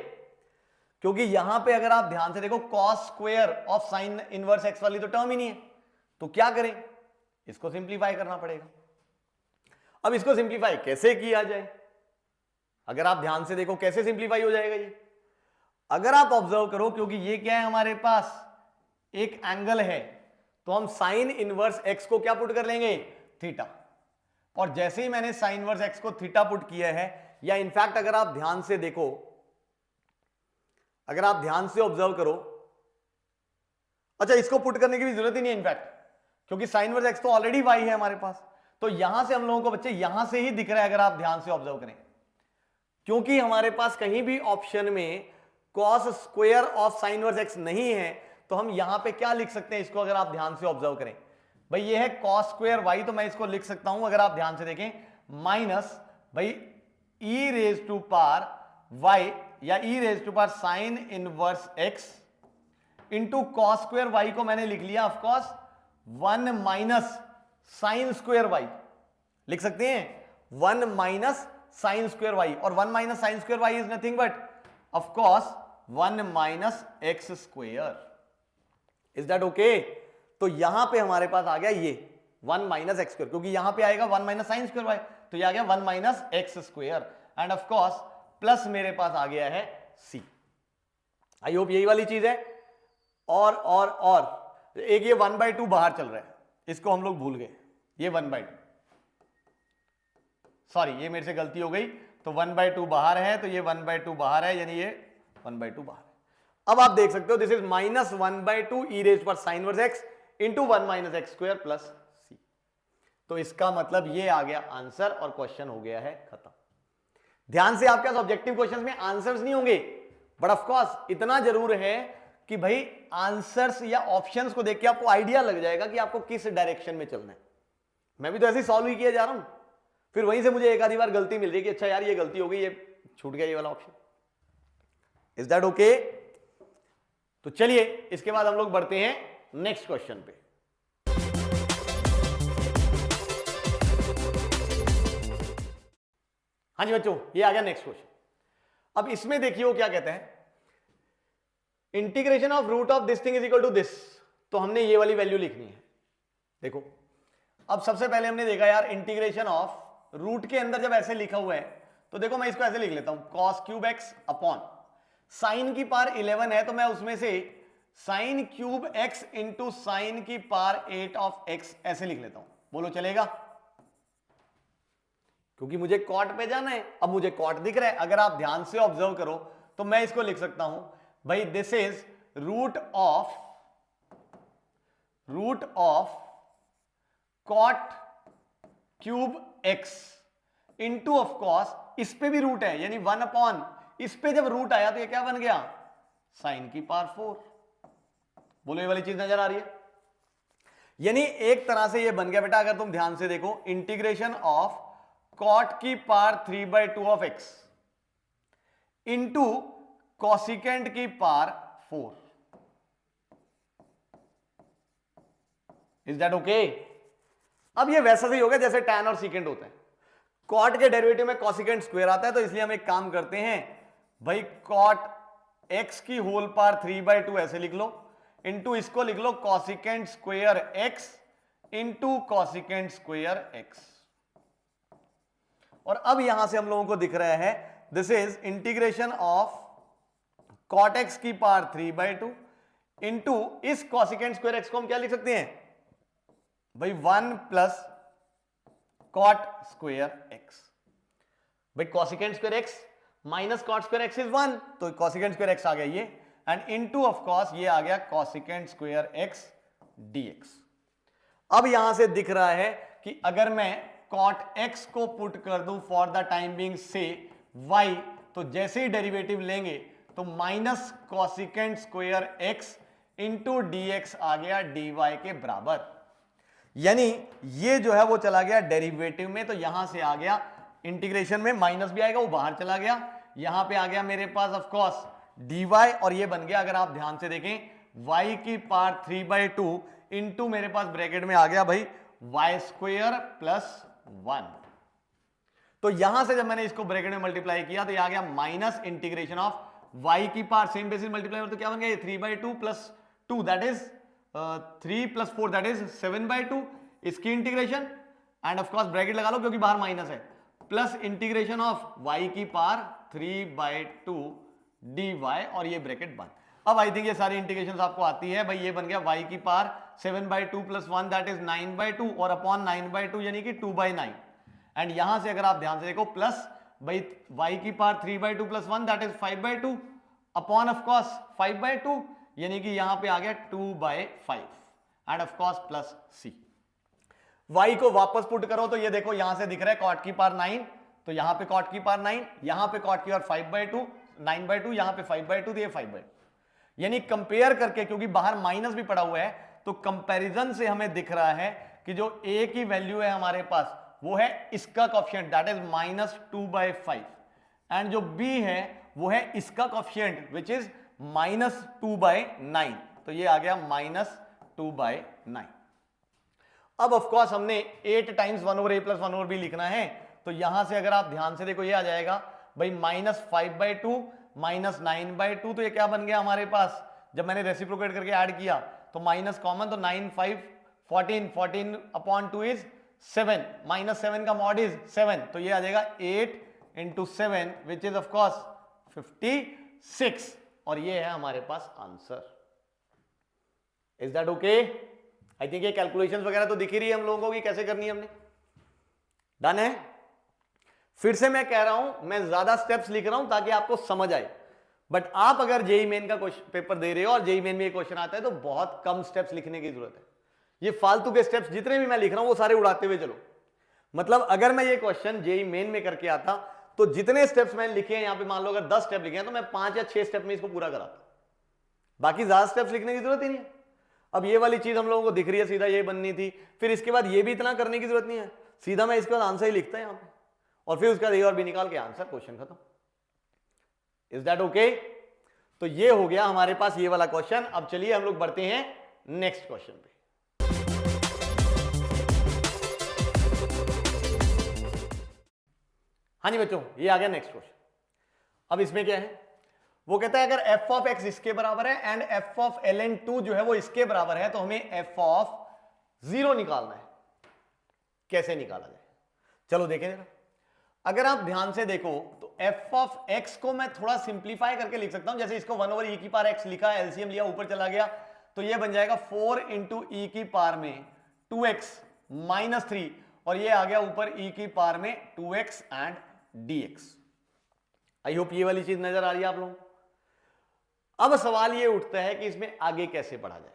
क्योंकि यहां पे अगर आप ध्यान से देखो cos square of sine inverse x वाली तो टर्म ही नहीं है, तो क्या करें, इसको सिंप्लीफाई करना पड़ेगा। अब इसको सिंप्लीफाई कैसे किया जाए, अगर आप ध्यान से देखो कैसे सिंप्लीफाई हो जाएगा ये, अगर आप ऑब्जर्व करो, क्योंकि ये क्या है हमारे पास एक एंगल है, तो हम साइन इनवर्स x को क्या पुट कर लेंगे थीटा। और जैसे ही मैंने साइन इनवर्स x को थीटा पुट किया है, या इनफैक्ट अगर आप ध्यान से देखो, अगर आप ध्यान से ऑब्जर्व करो, अच्छा इसको पुट करने की भी जरूरत ही नहीं है इनफैक्ट, क्योंकि साइन इनवर्स x तो ऑलरेडी y है हमारे पास। तो यहां से हम लोगों को बच्चे यहां से ही दिख रहा है, अगर आप ध्यान से ऑब्जर्व करें, क्योंकि हमारे पास कहीं भी ऑप्शन में cos square of sine inverse x नहीं है, तो हम यहां पे क्या लिख सकते हैं इसको, अगर आप ध्यान से ऑब्जर्व करें, भाई ये है कॉस स्क्वायर y, तो मैं इसको लिख सकता हूं अगर आप ध्यान से देखें माइनस भाई e raise to power y या e raise to power sine inverse x into cos square y को मैंने लिख लिया of course 1 minus sine square y, लिख सकते हैं 1 माइनस साइन स्क्वायर y, और 1 minus sine square y is nothing but of course 1 minus x square. Is that okay. तो यहां पे हमारे पास आ गया ये 1 माइनस एक्स स्क्वायर, क्योंकि यहां पे आएगा 1 माइनस साइन स्क्वायर y, तो ये आ गया 1 minus x square, and of course plus मेरे पास आ गया है c। आई होप यही वाली चीज है। और एक ये 1/2 बाहर चल रहा है, इसको हम लोग भूल गए, ये 1/2, सॉरी ये मेरे से गलती हो गई, तो 1/2 बाहर है, तो ये 1/2 बाहर है, यानी ये 1/2 बाहर है। अब आप देख सकते हो दिस इज -1/2 e रेज पर sign inverse x into 1 - x² plus c। तो इसका मतलब ये आ गया आंसर और क्वेश्चन हो गया है खत्म। ध्यान से, आपके पास ऑब्जेक्टिव क्वेश्चंस में आंसर्स नहीं होंगे, बट ऑफ कोर्स इतना जरूर है कि भाई आंसर्स या ऑप्शंस को देख के आपको आइडिया लग जाएगा कि आपको किस डायरेक्शन में चलना है। मैं भी तो ऐसे ही सॉल्व ही किया जा रहा हूं, फिर वहीं से मुझे एक आधी बार गलती मिल रही है कि अच्छा यार ये गलती हो गई, ये छूट गया ये वाला ऑप्शन। Is that okay? तो चलिए इसके बाद हम लोग बढ़ते हैं नेक्स्ट क्वेश्चन पे। हाँ जी बच्चों, ये आ गया नेक्स्ट क्वेश्चन। अब इसमें देखिए वो क्या कहते हैं, integration of root of this thing is equal to this. तो हमने ये वाली वैल्यू लिखनी है। देखो अब सबसे पहले हमने देखा यार इंटीग्रेशन ऑफ रूट के अंदर जब ऐसे लिखा हुआ है तो देखो मैं इसको ऐसे लिख लेता हूं, cos cube x upon sine की पावर 11 है तो मैं उसमें से sine cube x into sine की पावर 8 ऑफ x ऐसे लिख लेता हूं। बोलो चलेगा? क्योंकि मुझे कॉट पे जाना है। अब मुझे कॉट दिख रहा है, अगर आप ध्यान से ऑब्जर्व करो तो मैं इसको लिख सकता हूं भाई this is root of cot cube x into of cos, इस पे भी रूट है यानी 1 अपॉन, इस पे जब रूट आया तो ये क्या बन गया, साइन की पावर 4। बोलो ये वाली चीज नजर आ रही है? यानी एक तरह से ये बन गया बेटा, अगर तुम ध्यान से देखो, इंटीग्रेशन ऑफ कॉट की power 3/2 of x into cosecant की पावर 4। Is that okay? अब ये वैसा ही होगा जैसे tan और सीकेंट होता है। कॉट के डेरिवेटिव में कॉसिकेंट स्क्वायर आता है, तो इसलिए हम एक काम करते हैं भाई, कॉट x की होल पावर 3/2 ऐसे लिख लो, इंटू इसको लिख लो cosecant square x into cosecant square x। और अब यहां से हम लोगों को दिख रहा है this is integration of cot x की पावर 3/2 इंटू इस कॉसिकेंट स्क्वायर x को हम क्या लिख सकते हैं भाई, 1 प्लस कॉट स्क्वायर x। भाई cosecant square x minus cot square x is 1, तो कॉसिकेंट स्क्वायर x आ गया ये, एंड इनटू ऑफ कॉस ये आ गया कॉसिकेंट स्क्वायर x dx। अब यहां से दिख रहा है कि अगर मैं कॉट x को पुट कर दूं फॉर द टाइम बीइंग से y, तो जैसे ही डेरिवेटिव लेंगे तो minus cosecant square x into dx आ गया dy के बराबर। यानी ये जो है वो चला गया डेरिवेटिव में, तो यहां से आ गया इंटीग्रेशन में माइनस भी आएगा, वो बाहर चला गया, यहां पे आ गया मेरे पास ऑफ कोर्स dy, और ये बन गया, अगर आप ध्यान से देखें, y की पावर 3/2 इंटू मेरे पास ब्रैकेट में आ गया भाई y स्क्वायर प्लस 1। तो यहां से जब मैंने इसको ब्रैकेट में मल्टीप्लाई किया तो ये आ गया माइनस इंटीग्रेशन ऑफ y की पावर सेम बेसिस मल्टीप्लाई, तो क्या बन गया, 3/2 plus 2 that is 3 plus 4 that is 7/2, इसकी integration, and of course bracket लगा लो क्योंकि बाहर माइनस है, प्लस इंटीग्रेशन ऑफ y की पावर 3/2 dy, और ये ब्रैकेट बंद। अब आई थिंक ये सारी इंटीग्रेशन आपको आती है भाई, ये बन गया y की पावर 7/2 प्लस 1 दैट इज 9/2 और अपॉन 9/2 यानी कि 2/9, एंड यहां से अगर आप ध्यान से देखो प्लस भाई y की power 3/2 plus 1 that is 5/2 upon of course 5/2 यानी कि यहां पे आ गया 2/5, and of course plus c। y को वापस पुट करो तो ये देखो यहां से दिख रहा है कॉट की पावर 9, तो यहां पे कॉट की पावर 9, यहां पे कॉट की पावर 5/2, 9/2, यहां पे 5/2, तो ये 5/2। यानी कंपेयर करके, क्योंकि बाहर माइनस भी पड़ा हुआ है, तो कंपैरिजन से हमें दिख रहा है कि जो a की वैल्यू है हमारे पास वो है इसका कोएफिशिएंट दैट इज -2/5, एंड जो b है वो है इसका कोएफिशिएंट विच इज -2/9, तो ये आ गया -2/9। अब ऑफ कोर्स हमने 8 टाइम्स 1/a प्लस 1/b लिखना है, तो यहां से अगर आप ध्यान से देखो ये आ जाएगा भाई -5/2 माइनस 9/2, तो ये क्या बन गया हमारे पास, जब मैंने रेसिप्रोकेट करके ऐड किया तो माइनस कॉमन, तो 9 5 14, 14 अपॉन 2 इज 7, -7 का मॉड इज 7, तो ये आ जाएगा 8 into 7 which is of course 56, और ये है हमारे पास answer. Is that okay? I think ये कैलकुलेशंस वगैरह तो दिख ही रही है हम लोगों को कि कैसे करनी है हमने। डन है? फिर से मैं कह रहा हूं, मैं ज्यादा स्टेप्स लिख रहा हूं ताकि आपको समझ आए। बट आप अगर जेई मेन का क्वेश्चन पेपर दे रहे हो और जेई मेन में ये क्वेश्चन आता है तो बहुत कम स्टेप्स लिखने की जरूरत है। ये फालतू के स्टेप्स जितने भी मैं लिख रहा हूं वो सारे उड़ाते हुए चलो। मतलब अगर मैं ये क्वेश्चन जेई मेन में करके आता तो जितने स्टेप्स मैंने लिखे हैं यहां पे, मान लो अगर 10 स्टेप लिखे हैं तो मैं 5 या 6 स्टेप में इसको पूरा कराता, बाकी ज्यादा स्टेप्स लिखने की जरूरत ही नहीं है। अब ये वाली चीज हम लोगों को दिख रही है, सीधा ये बननी थी, फिर इसके बाद ये भी इतना करने की जरूरत नहीं है, सीधा मैं इसके बाद आंसर ही लिखता है यहां पे और फिर उसका ए और बी निकाल के आंसर, क्वेश्चन खत्म। Is that okay? तो ये हो गया हमारे पास ये वाला क्वेश्चन। अब चलिए हम लोग बढ़ते हैं नेक्स्ट क्वेश्चन पे। हाँ जी बच्चों, ये आ गया नेक्स्ट क्वेश्चन। अब इसमें क्या है, वो कहता है अगर f ऑफ x इसके बराबर है एंड f ऑफ ln2 जो है वो इसके बराबर है तो हमें f ऑफ 0 निकालना है। कैसे निकाला जाए, चलो देखें जरा। अगर आप ध्यान से देखो तो f ऑफ x को मैं थोड़ा सिंप्लीफाई करके लिख सकता हूं, जैसे इसको 1 ओवर e की पावर x लिखा, एलसीएम लिया, ऊपर चला गया तो ये बन जाएगा 4 इंटू ई की पावर में 2x माइनस 3 और ये आ गया ऊपर e की पावर में 2x and dx। I hope ये वाली चीज नजर आ रही है आप लोगों को। अब सवाल ये उठता है कि इसमें आगे कैसे बढ़ा जाए।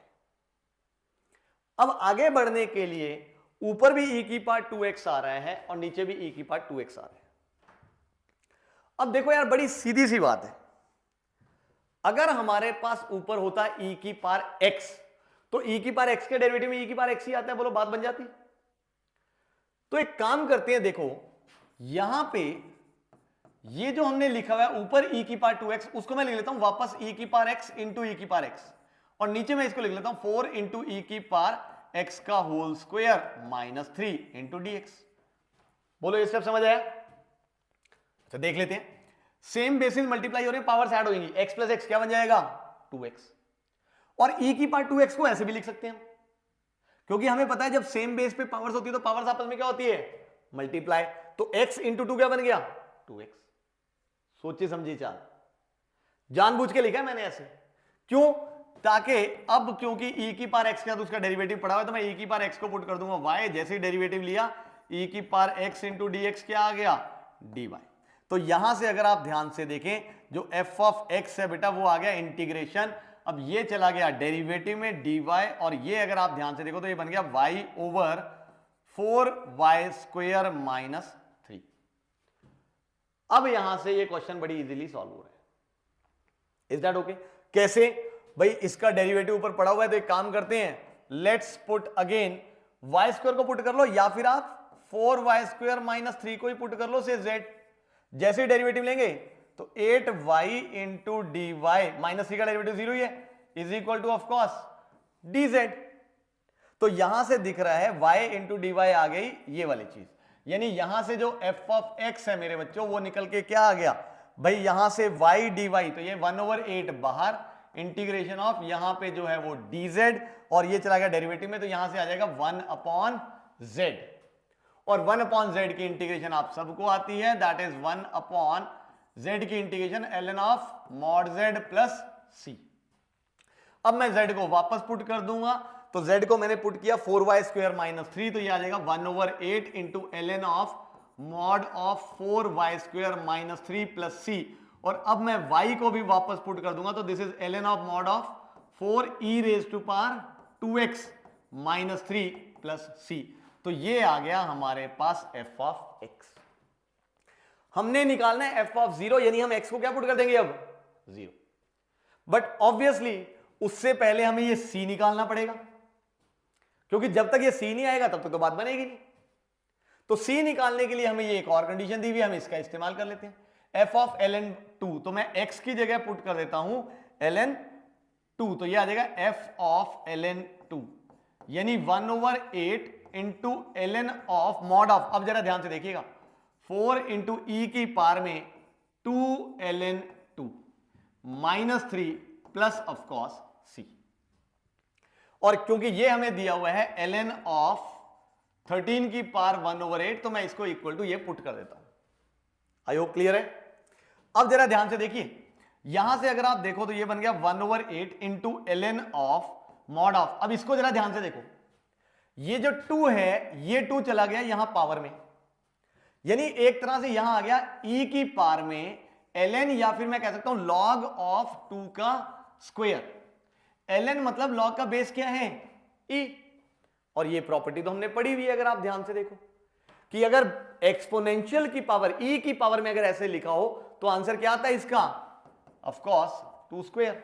अब आगे बढ़ने के लिए ऊपर भी e की पावर 2x आ रहा है और नीचे भी e की पावर 2x आ रहा है। अब देखो यार, बड़ी सीधी सी बात है, अगर हमारे पास ऊपर होता e की पावर x तो e की पावर x के डेरिवेटिव में e की पावर x ही आता है, बोलो बात बन जाती। तो एक काम करते हैं, देखो यहां पे ये जो हमने लिखा हुआ है ऊपर e की पावर 2x, उसको मैं लिख लेता हूं वापस e की पावर x इंटू e की पावर x और नीचे मैं इसको लिख लेता हूं 4 इंटू e की पावर x का whole square minus 3 into dx। बोलो ये स्टेप समझ आया? तो देख लेते हैं, सेम बेसिस मल्टीप्लाई हो रहे हैं, पावर्स ऐड होंगी, x प्लस x क्या बन जाएगा 2x और e की पावर 2x को ऐसे भी लिख सकते हैं क्योंकि हमें पता है जब सेम बेस पे पावर्स होती है तो पावर्स आपस में क्या होती है मल्टीप्लाई। तो x इंटू 2 क्या बन गया 2x। सोची समझी चाल, जानबूझ के लिखा है मैंने ऐसे, क्यों? ताकि अब क्योंकि e की पावर x का तो उसका डेरिवेटिव पड़ा हुआ है तो मैं e की पावर x को पुट कर दूंगा y, जैसे ही डेरिवेटिव लिया e की पावर x इंटू dx क्या आ गया dy। तो यहां से अगर आप ध्यान से देखें जो f ऑफ x है बेटा वो आ गया इंटीग्रेशन, अब ये चला गया डेरिवेटिव में dy और ये अगर आप ध्यान से देखो तो ये बन गया y over 4y square minus 3। अब यहां से ये क्वेश्चन बड़ी इजीली सॉल्व हो रहा है। Is that okay? कैसे भाई, इसका डेरिवेटिव ऊपर पड़ा हुआ है तो एक काम करते हैं, let's put again y square को पुट कर लो या फिर आप 4y स्क्वायर माइनस 3 को ही पुट कर लो से z। जैसे ही डेरिवेटिव लेंगे तो 8y into d Y, minus 3 का डेरिवेटिव 0 ही है, is equal to of course dz। तो यहां से दिख रहा है y इंटू डी वाई आ गई ये वाली चीज, यानी यहां से जो f ऑफ x है मेरे बच्चों वो निकल के क्या आ गया भाई, यहां से y dy तो ये 1/8 बाहर, इंटीग्रेशन ऑफ यहां पे जो है वो dz और ये चला गया डेरिवेटिव में तो यहां से आ जाएगा 1/z और 1/z की इंटीग्रेशन आप सबको आती है, दैट इज 1/z की integration ln of mod z plus c। अब मैं z को वापस पुट कर दूंगा तो z को मैंने पुट किया 4y स्क्वायर माइनस 3 तो ये आ जाएगा 1/8 into ln of mod of 4y square minus 3 plus c और अब मैं y को भी वापस पुट कर दूंगा तो this is ln of mod of 4e raise to power 2x minus 3 plus c। तो ये आ गया हमारे पास f ऑफ x। हमने निकालना है f ऑफ 0, यानी हम x को क्या पुट कर देंगे अब 0, बट ऑब्वियसली उससे पहले हमें ये c निकालना पड़ेगा क्योंकि जब तक ये c नहीं आएगा तब तक तो बात बनेगी नहीं। तो c निकालने के लिए हमें ये एक और कंडीशन दी हुई है, हम इसका इस्तेमाल कर लेते हैं। f ऑफ ln2 तो मैं x की जगह पुट कर देता हूं ln2 तो ये आ जाएगा f ऑफ ln2 यानी 1/8 into ln of mod of, अब जरा ध्यान से देखिएगा 4 इंटू ई की पावर में 2ln2 minus 3 plus of course c। और क्योंकि ये हमें दिया हुआ है ln ऑफ 13 की पावर 1/8 तो मैं इसको इक्वल टू ये पुट कर देता हूं। आई होप क्लियर है? अब जरा ध्यान से देखिए, यहां से अगर आप देखो तो ये बन गया 1/8 into ln of mod of. अब इसको जरा ध्यान से देखो, ये जो 2 है ये 2 चला गया यहां पावर में, यानी एक तरह से यहां आ गया e की पावर में ln या फिर मैं कह सकता हूं log ऑफ 2 का स्क्वायर। ln मतलब log का बेस क्या है, e। और ये प्रॉपर्टी तो हमने पढ़ी हुई है, अगर आप ध्यान से देखो कि अगर एक्सपोनेंशियल की पावर e की पावर में अगर ऐसे लिखा हो तो आंसर क्या आता है इसका, ऑफ कोर्स 2 स्क्वायर।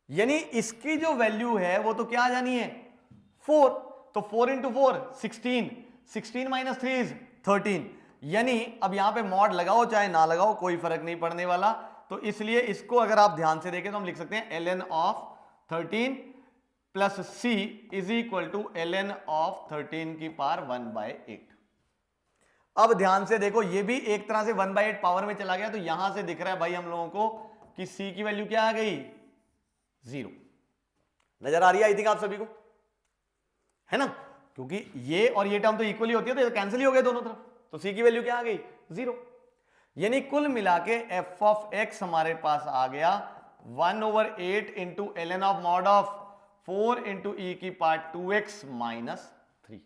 यानी इसकी जो वैल्यू है वो तो क्या आ जानी है 4, तो 4 इंटू 4 16, 16 माइनस 3 इज 13। यानी अब यहां पे मॉड लगाओ चाहे ना लगाओ कोई फर्क नहीं पड़ने वाला, तो इसलिए इसको अगर आप ध्यान से देखें तो हम लिख सकते हैं ln of 13 plus c is equal to ln of 13 की पावर 1/8। अब ध्यान से देखो ये भी एक तरह से 1/8 पावर में चला गया, तो यहां से दिख रहा है भाई हम लोगों को कि c की वैल्यू क्या आ गई 0। नजर आ रही है आई थिंक आप सभी को, है ना, क्योंकि ये और ये टर्म तो इक्वली होती है तो ये कैंसिल ही हो गए दोनों तरफ, तो c की वैल्यू क्या आ गई 0। यानी कुल मिला के f ऑफ x हमारे पास आ गया 1/8 into ln of mod of 4 into e की पावर 2x माइनस 3।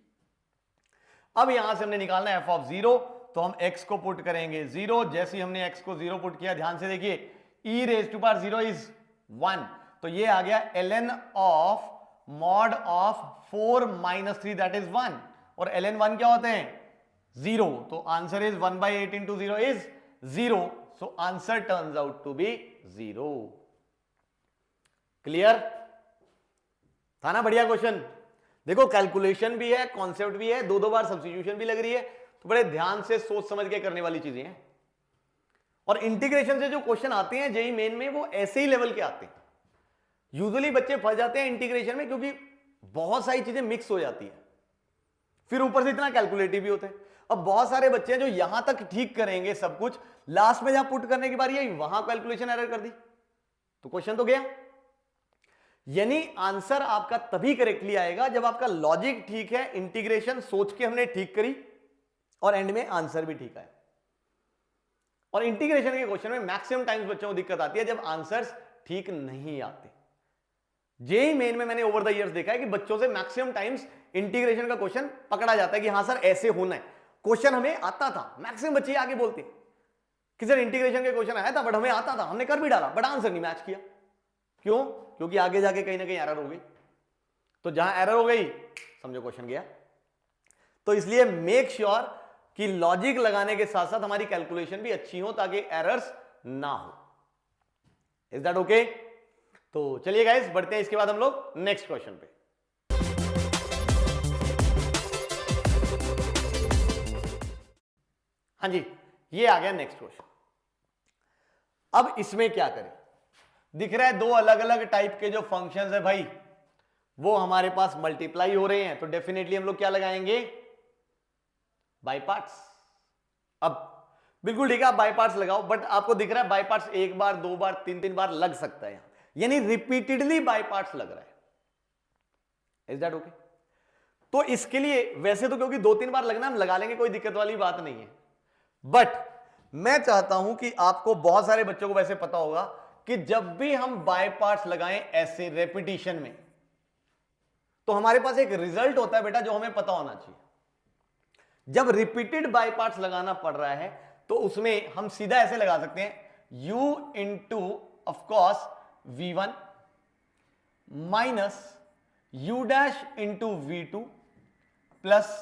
अब यहां से हमने निकालना है f ऑफ 0, तो हम x को पुट करेंगे 0। जैसे ही हमने x को 0 पुट किया, ध्यान से देखिए e raise to power 0 is 1, तो ये आ गया ln of mod of 4 minus 3 that is 1, और ln 1 क्या होते हैं 0, तो answer is 1/8 into 0 is 0, so answer turns out to be 0। Clear था ना, बढ़िया क्वेश्चन। देखो कैलकुलेशन भी है, कॉन्सेप्ट भी है, दो बार सब्स्टिट्यूशन भी लग रही है, तो बड़े ध्यान से सोच समझ के करने वाली चीजें हैं। और इंटीग्रेशन से जो क्वेश्चन आते हैं जेईई मेन में वो ऐसे ही लेवल के आते हैं। यूजुअली बच्चे फंस जाते हैं इंटीग्रेशन में क्योंकि बहुत सारी चीजें मिक्स हो जाती है, फिर ऊपर से इतना कैलकुलेटिव भी होते हैं। अब बहुत सारे बच्चे हैं जो यहां तक ठीक करेंगे सब कुछ, लास्ट में जहां पुट करने की बारी आई वहां कैलकुलेशन एरर कर दी, तो क्वेश्चन तो गया। यानी आंसर आपका तभी करेक्टली आएगा जब आपका लॉजिक ठीक है, इंटीग्रेशन सोच के हमने ठीक करी और एंड में आंसर भी ठीक आया। और इंटीग्रेशन के क्वेश्चन में मैक्सिमम टाइम्स बच्चों को दिक्कत आती है जब आंसर्स ठीक नहीं आते। जेईई मेन में मैंने ओवर द इयर्स देखा है कि बच्चों से मैक्सिमम टाइम्स इंटीग्रेशन का क्वेश्चन पकड़ा जाता है कि हां सर ऐसे होना है, क्वेश्चन हमें आता था। मैक्सिमम बच्चे आगे बोलते हैं कि सर इंटीग्रेशन के क्वेश्चन आया था बट हमें आता था, हमने कर भी डाला बट आंसर नहीं मैच किया। क्यों? क्योंकि आगे जाके कहीं ना कहीं एरर हो गई, तो जहां एरर हो गई समझो क्वेश्चन गया। तो इसलिए मेक श्योर कि लॉजिक लगाने के साथ साथ हमारी कैलकुलेशन भी अच्छी हो ताकि एरर्स ना हो। Is that okay? तो चलिए गाइस बढ़ते हैं इसके बाद हम लोग नेक्स्ट क्वेश्चन पे। हाँ जी, ये आ गया नेक्स्ट क्वेश्चन। अब इसमें क्या करें, दिख रहा है दो अलग अलग टाइप के जो फंक्शंस है भाई वो हमारे पास मल्टीप्लाई हो रहे हैं, तो डेफिनेटली हम लोग क्या लगाएंगे बाय पार्ट्स। अब बिल्कुल ठीक है, आप बाय पार्ट्स लगाओ, बट आपको दिख रहा है बाय पार्ट्स एक बार दो बार तीन बार लग सकता है, यानी रिपीटेडली बाय पार्ट्स लग रहा है। Is that okay? तो इसके लिए वैसे तो क्योंकि 2-3 बार लगना हम लगा लेंगे, कोई दिक्कत वाली बात नहीं है, बट मैं चाहता हूं कि आपको, बहुत सारे बच्चों को वैसे पता होगा कि जब भी हम बाय पार्ट्स लगाएं ऐसे रेपिटेशन में तो हमारे पास एक रिजल्ट होता है बेटा जो हमें पता होना चाहिए। जब रिपीटेड बाय पार्ट्स लगाना पड़ रहा है तो उसमें हम सीधा ऐसे लगा सकते हैं u into of course v1 minus u dash into v2 plus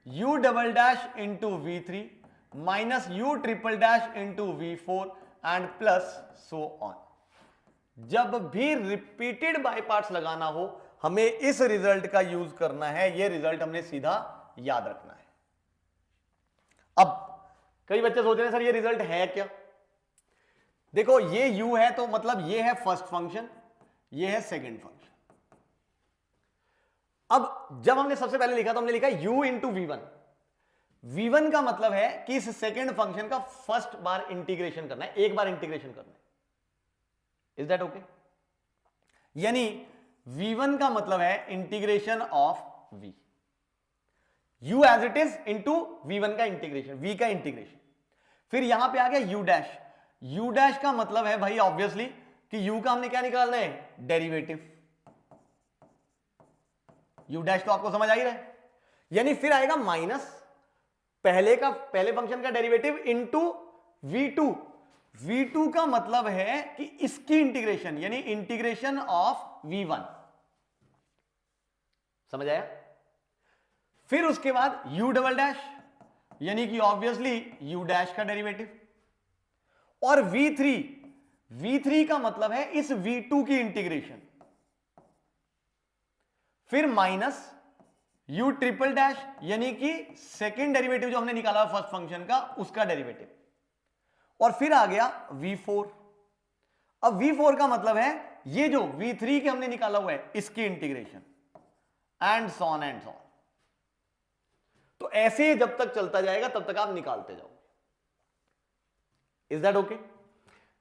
u double dash into v3 minus u triple dash into v4 and plus so on. जब भी रिपीटेड बाय पार्ट्स लगाना हो हमें इस रिजल्ट का यूज करना है, यह रिजल्ट हमने सीधा याद रखना है। अब कई बच्चे सोच रहे हैं सर ये रिजल्ट है क्या? देखो ये u है तो मतलब ये है फर्स्ट फंक्शन, ये है सेकंड फंक्शन। अब जब हमने सबसे पहले लिखा तो हमने लिखा u इंटू v1। v1 का मतलब है कि इस सेकंड फंक्शन का फर्स्ट बार इंटीग्रेशन करना है, एक बार इंटीग्रेशन करना है। Is that okay? यानी v1 का मतलब है integration of v, u as it is into v1 का इंटीग्रेशन, v का इंटीग्रेशन। फिर यहां पे आ गया u डैश। u डैश का मतलब है भाई ऑब्वियसली कि u का हमने क्या निकालना है डेरिवेटिव। u डैश तो आपको समझ आ ही रहा है, यानी फिर आएगा माइनस पहले फंक्शन का डेरिवेटिव इंटू V2 का मतलब है कि इसकी इंटीग्रेशन, यानी इंटीग्रेशन ऑफ V1, समझ आया? फिर उसके बाद U डबल डैश, यानी कि ऑब्वियसली U डैश का डेरिवेटिव, और V3 का मतलब है इस V2 की इंटीग्रेशन, फिर माइनस U ट्रिपल डैश, यानी कि सेकेंड डेरिवेटिव जो हमने निकाला फर्स्ट फंक्शन का, उसका डेरिवेटिव, और फिर आ गया V4। अब V4 का मतलब है ये जो V3 के हमने निकाला हुआ है इसकी integration, and so on and so on. तो ऐसे ही जब तक चलता जाएगा तब तक आप निकालते जाओगे। Is that okay?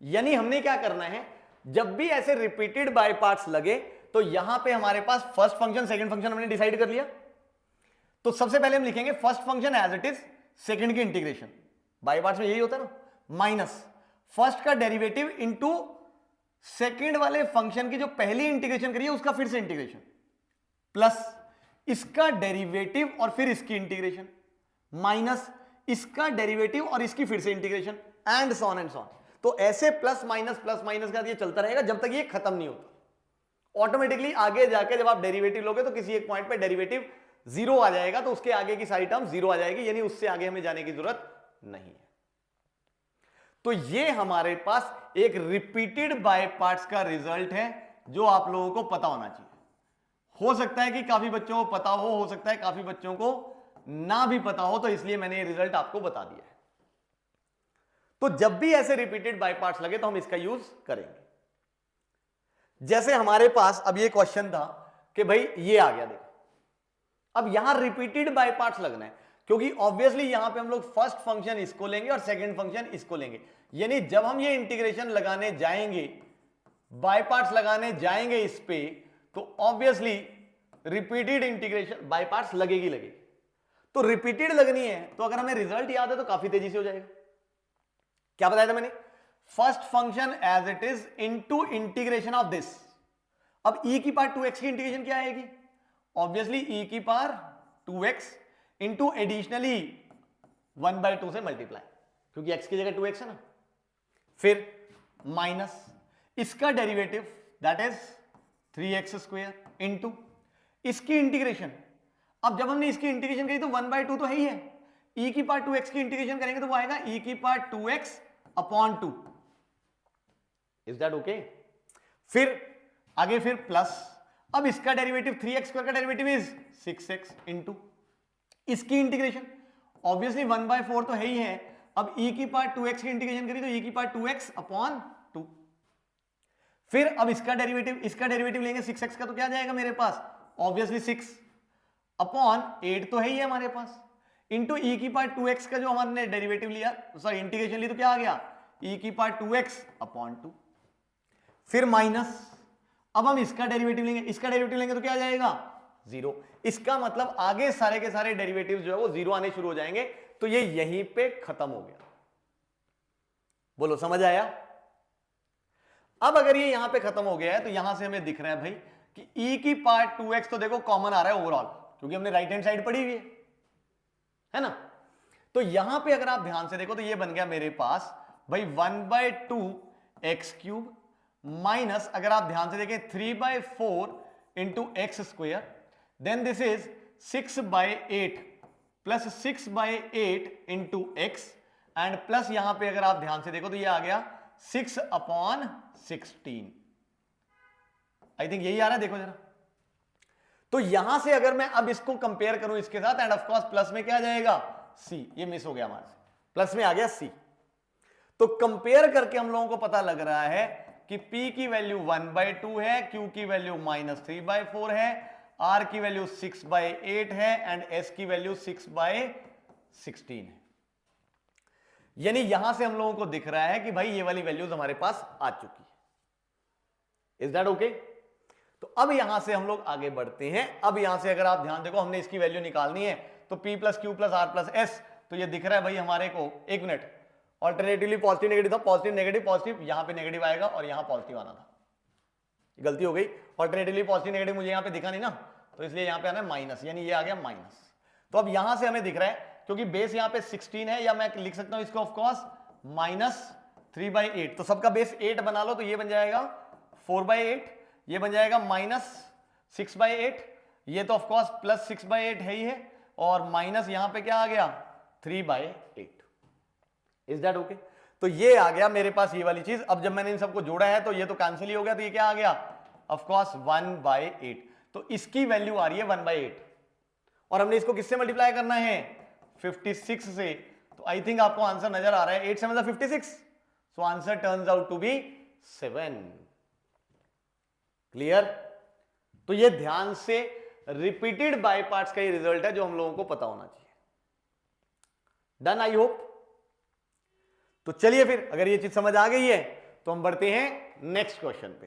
यानी हमने क्या करना है, जब भी ऐसे रिपीटेड बाय पार्ट्स लगे तो यहां पे हमारे पास फर्स्ट फंक्शन सेकंड फंक्शन हमने डिसाइड कर लिया, तो सबसे पहले हम लिखेंगे first function as it is, second की इंटीग्रेशन, बाय पार्ट्स में यही होता है ना, माइनस फर्स्ट का डेरिवेटिव इंटू सेकंड वाले फंक्शन की जो पहली इंटीग्रेशन करी है उसका फिर से इंटीग्रेशन, प्लस इसका डेरिवेटिव और फिर इसकी इंटीग्रेशन, माइनस इसका डेरिवेटिव और इसकी फिर से integration, and so on and so on. तो ऐसे प्लस माइनस का ये चलता रहेगा जब तक ये खत्म नहीं होता। ऑटोमेटिकली आगे जाके जब आप डेरिवेटिव लोगे तो किसी एक पॉइंट पे डेरिवेटिव जीरो आ जाएगा, तो उसके आगे की सारी टर्म जीरो आ जाएगी, यानी उससे आगे हमें जाने की जरूरत नहीं है। तो ये हमारे पास एक रिपीटेड बाय पार्ट्स का रिजल्ट है जो आप लोगों को पता होना चाहिए। हो सकता है कि काफी बच्चों को पता हो सकता है काफी बच्चों को ना भी पता हो, तो इसलिए मैंने ये रिजल्ट आपको बता दिया है। तो जब भी ऐसे रिपीटेड बाय पार्ट्स लगे तो हम इसका यूज करेंगे। जैसे हमारे पास अब ये क्वेश्चन था कि भाई ये आ गया, देखो अब यहां रिपीटेड बाय पार्ट्स लगना है, क्योंकि ऑब्वियसली यहां पे हम लोग फर्स्ट फंक्शन इसको लेंगे और सेकंड फंक्शन इसको लेंगे, यानी जब हम ये इंटीग्रेशन लगाने जाएंगे, बाय पार्ट्स लगाने जाएंगे इस पे, तो obviously repeated integration by parts लगेगी। तो रिपीटेड लगनी है, तो अगर हमें रिजल्ट याद है तो काफी तेजी से हो जाएगा। क्या बताया था मैंने? First function as it is into integration of this. अब e की पावर 2x की इंटीग्रेशन क्या आएगी? ऑब्वियसली e की पावर 2x इंटू एडिशनली 1/2 से मल्टीप्लाई, क्योंकि x की जगह 2x है ना, फिर माइनस इसका derivative that is 3x² into इसकी इंटीग्रेशन। अब जब हमने इसकी इंटीग्रेशन करी तो 1/2 तो है ही है, e की पावर 2x की इंटीग्रेशन करेंगे तो वो आएगा e की power 2x upon 2। Is that okay? फिर आगे फिर प्लस, अब इसका डेरिवेटिव 3x² का डेरिवेटिव इज 6x इंटू इसकी इंटीग्रेशन, ऑब्वियसली 1/4 तो है ही है, अब e की पावर 2x की इंटीग्रेशन करी तो e की पावर 2x अपॉन 2। फिर अब इसका डेरिवेटिव लेंगे 6x का, तो क्या जाएगा मेरे पास? ऑब्वियसली 6 अपॉन 8 तो है ही है हमारे पास, इंटू e की पावर 2x का जो हमने डेरिवेटिव लिया, सॉरी इंटीग्रेशन ली, तो क्या आ गया? e की पावर 2x अपॉन 2। फिर माइनस, अब हम इसका डेरिवेटिव लेंगे तो क्या आ जाएगा? 0। इसका मतलब आगे सारे के सारे डेरिवेटिव जो है वो 0 आने शुरू हो जाएंगे, तो ये यहीं पे खत्म हो गया। बोलो समझ आया? अब अगर ये यहां पे खत्म हो गया है तो यहां से हमें दिख रहा है भाई कि e की पावर 2x तो देखो कॉमन आ रहा है ओवरऑल, क्योंकि हमने राइट हैंड साइड पढ़ी हुई है ना। तो यहां पे अगर आप ध्यान से देखो तो ये बन गया मेरे पास भाई 1/2 x³ माइनस, अगर आप ध्यान से देखें 3/4 into x², then this is 6/8 plus 6/8 into x, and plus यहां पे अगर आप ध्यान से देखो तो ये आ गया 6/16। आई थिंक यही आ रहा है, देखो जरा। तो यहां से अगर मैं अब इसको कंपेयर करूं इसके साथ, एंड ऑफ कोर्स प्लस में क्या आ जाएगा? c। ये मिस हो गया हमारे से, प्लस में आ गया c। तो कंपेयर करके हम लोगों को पता लग रहा है कि p की वैल्यू 1/2 है, q की वैल्यू -3/4 है, r की वैल्यू 6/8 है, एंड s की वैल्यू 6/16 है। यानी यहां से हम लोगों को दिख रहा है कि भाई ये वाली वैल्यूज हमारे पास आ चुकी है। Is that okay? तो अब यहां से हम लोग आगे बढ़ते हैं। अब यहां से अगर आप ध्यान देखो, हमने इसकी वैल्यू निकालनी है, तो p + q + r + s, तो ये दिख रहा है भाई हमारे को, एक मिनट, ऑल्टरनेटिवली पॉजिटिव नेगेटिव था, पॉजिटिव नेगेटिव पॉजिटिव, यहां पे नेगेटिव आएगा और यहां पॉजिटिव आना था, गलती हो गई। ऑल्टरनेटिवली पॉजिटिव नेगेटिव मुझे यहां पे दिखा नहीं ना, तो इसलिए यहां पे आना है माइनस, यानी ये आ गया माइनस। तो अब यहां से हमें दिख रहा है, क्योंकि बेस यहां पे 16 है, या मैं लिख सकता हूं इसको ऑफ कोर्स -3/8, तो सबका बेस 8 बना लो, तो ये बन जाएगा 4/8, ये बन जाएगा -6/8, ये तो ऑफकोर्स +6/8 है ही है, और माइनस यहां पे क्या आ गया 3/8। Is that okay? तो ये आ गया मेरे पास ये वाली चीज। अब जब मैंने इन सबको जोड़ा है तो ये तो कैंसिल ही हो गया, तो ये क्या आ गया ऑफकोर्स 1/8, तो इसकी वैल्यू आ रही है 1/8, और हमने इसको किससे मल्टीप्लाई करना है 56 से, तो आई थिंक आपको आंसर नजर आ रहा है, 8 से मतलब 56, so answer turns out to be 7। Clear? तो ये ध्यान से रिपीटेड बाय पार्ट्स का ही रिजल्ट है जो हम लोगों को पता होना चाहिए। Done I hope? तो चलिए फिर, अगर ये चीज समझ आ गई है तो हम बढ़ते हैं नेक्स्ट क्वेश्चन पे।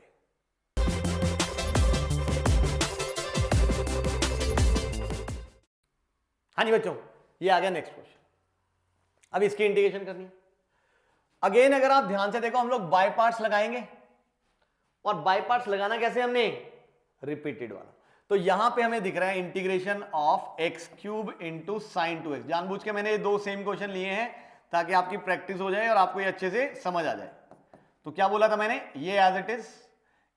हाँ जी बच्चों, ये आ गया नेक्स्ट क्वेश्चन। अब इसकी इंटीग्रेशन करनी है। अगेन अगर आप ध्यान से देखो, हम लोग बाय पार्ट्स लगाएंगे, और बाय पार्ट्स लगाना कैसे हमने, रिपीटेड वाला। तो यहां पे हमें दिख रहा है integration of x³ into sine 2x। जानबूझ के मैंने दो सेम क्वेश्चन लिए हैं ताकि आपकी प्रैक्टिस हो जाए और आपको ये अच्छे से समझ आ जाए। तो क्या बोला था मैंने, ये as it is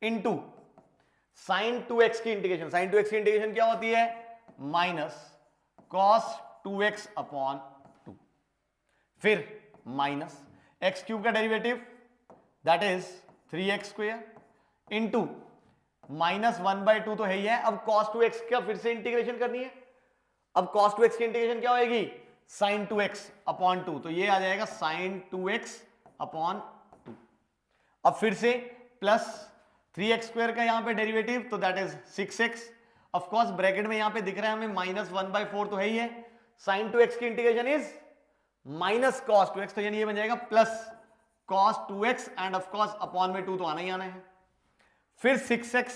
into sine 2x की इंटीग्रेशन। साइन 2x की इंटीग्रेशन क्या होती है, माइनस cos 2x अपॉन 2, फिर माइनस x³ का derivative that is 3x² into -1/2 तो है ही है। अब cos 2x का फिर से इंटीग्रेशन करनी है। अब cos 2x की इंटीग्रेशन क्या होगी, sin 2x अपॉन 2, तो ये आ जाएगा sin 2x अपॉन 2। अब फिर से प्लस 3x² का यहां पे डेरिवेटिव, तो that is 6x। Of course bracket में यहां पे दिख रहा है हमें -1/4 तो है ही है। sin 2x की integration is minus cos 2x, तो यानी ये बन जाएगा plus cos 2x and of course upon में 2 तो आना ही आना है। फिर 6x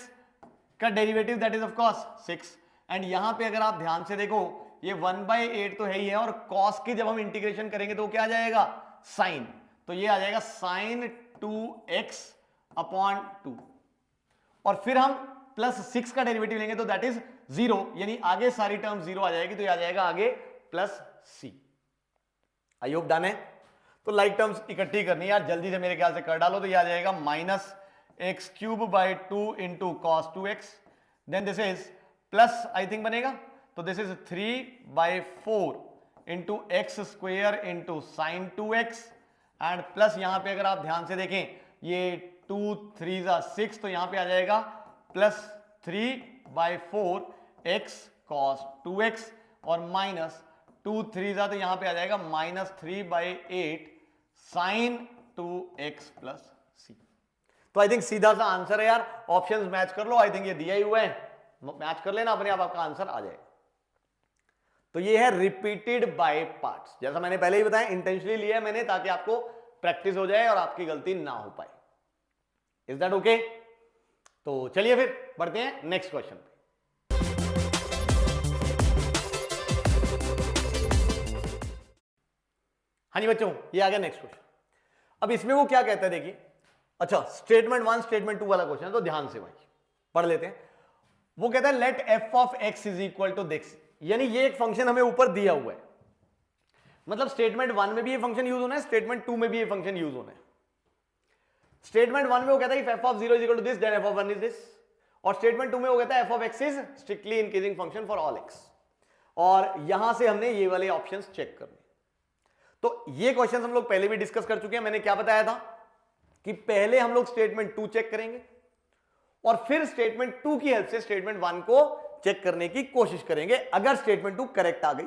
का derivative that is of course 6, and यहां पे अगर आप ध्यान से देखो ये 1/8 तो है ही है, और cos की जब हम इंटीग्रेशन करेंगे तो क्या आ जाएगा sin, तो ये आ जाएगा sin 2x अपॉन 2, और फिर हम +6 का डेरिवेटिव लेंगे तो दैट इज 0, यानी आगे सारी टर्म 0 आ जाएगी, तो ये आ जाएगा आगे +c। आई होप डन है? तो लाइक टर्म्स इकट्ठी करनी है यार, जल्दी से मेरे ख्याल से कर डालो, तो ये आ जाएगा -x³/2 into cos 2x, then this is plus I think बनेगा, तो this is 3/4 into x² into sine 2x, and plus यहां पे अगर आप ध्यान से देखें ये 2 3 6, तो यहां पे आ जाएगा प्लस 3/4 x cos 2x, और माइनस 2 3 तो यहां पे आ जाएगा -3/8 sin 2x प्लस c। तो आई थिंक सीधा सा आंसर है यार, ऑप्शंस मैच कर लो, आई थिंक ये दिया ही हुआ है, मैच कर लेना, अपने आप आपका आंसर आ जाएगा। तो ये है रिपीटेड बाय पार्ट्स, जैसा मैंने पहले ही बताया, इंटेंशनली लिया है मैंने ताकि आपको प्रैक्टिस हो जाए और आपकी गलती ना हो पाए। Is that okay? तो चलिए फिर बढ़ते हैं नेक्स्ट क्वेश्चन पे। हाँ जी बच्चों, ये आ गया नेक्स्ट क्वेश्चन। अब इसमें वो क्या कहता है देखिए, अच्छा स्टेटमेंट 1 स्टेटमेंट 2 वाला क्वेश्चन है, तो ध्यान से भाई पढ़ लेते हैं। वो कहता है let f of x is equal to this, यानी ये एक फंक्शन हमें ऊपर दिया हुआ है, मतलब स्टेटमेंट 1 में भी ये फंक्शन यूज होना है, स्टेटमेंट 2 में भी ये फंक्शन यूज होना है। स्टेटमेंट 1 में वो कहता है f of 0 is equal to this, then f of 1 is this, और स्टेटमेंट 2 में वो कहता है f of x is strictly increasing function for all x, और यहां से हमने ये वाले ऑप्शंस चेक करने। तो ये क्वेश्चन हम लोग पहले भी डिस्कस कर चुके हैं। मैंने क्या बताया था कि पहले हम लोग स्टेटमेंट 2 चेक करेंगे और फिर स्टेटमेंट 2 की हेल्प से स्टेटमेंट 1 को चेक करने की कोशिश करेंगे, अगर स्टेटमेंट 2 करेक्ट आ गई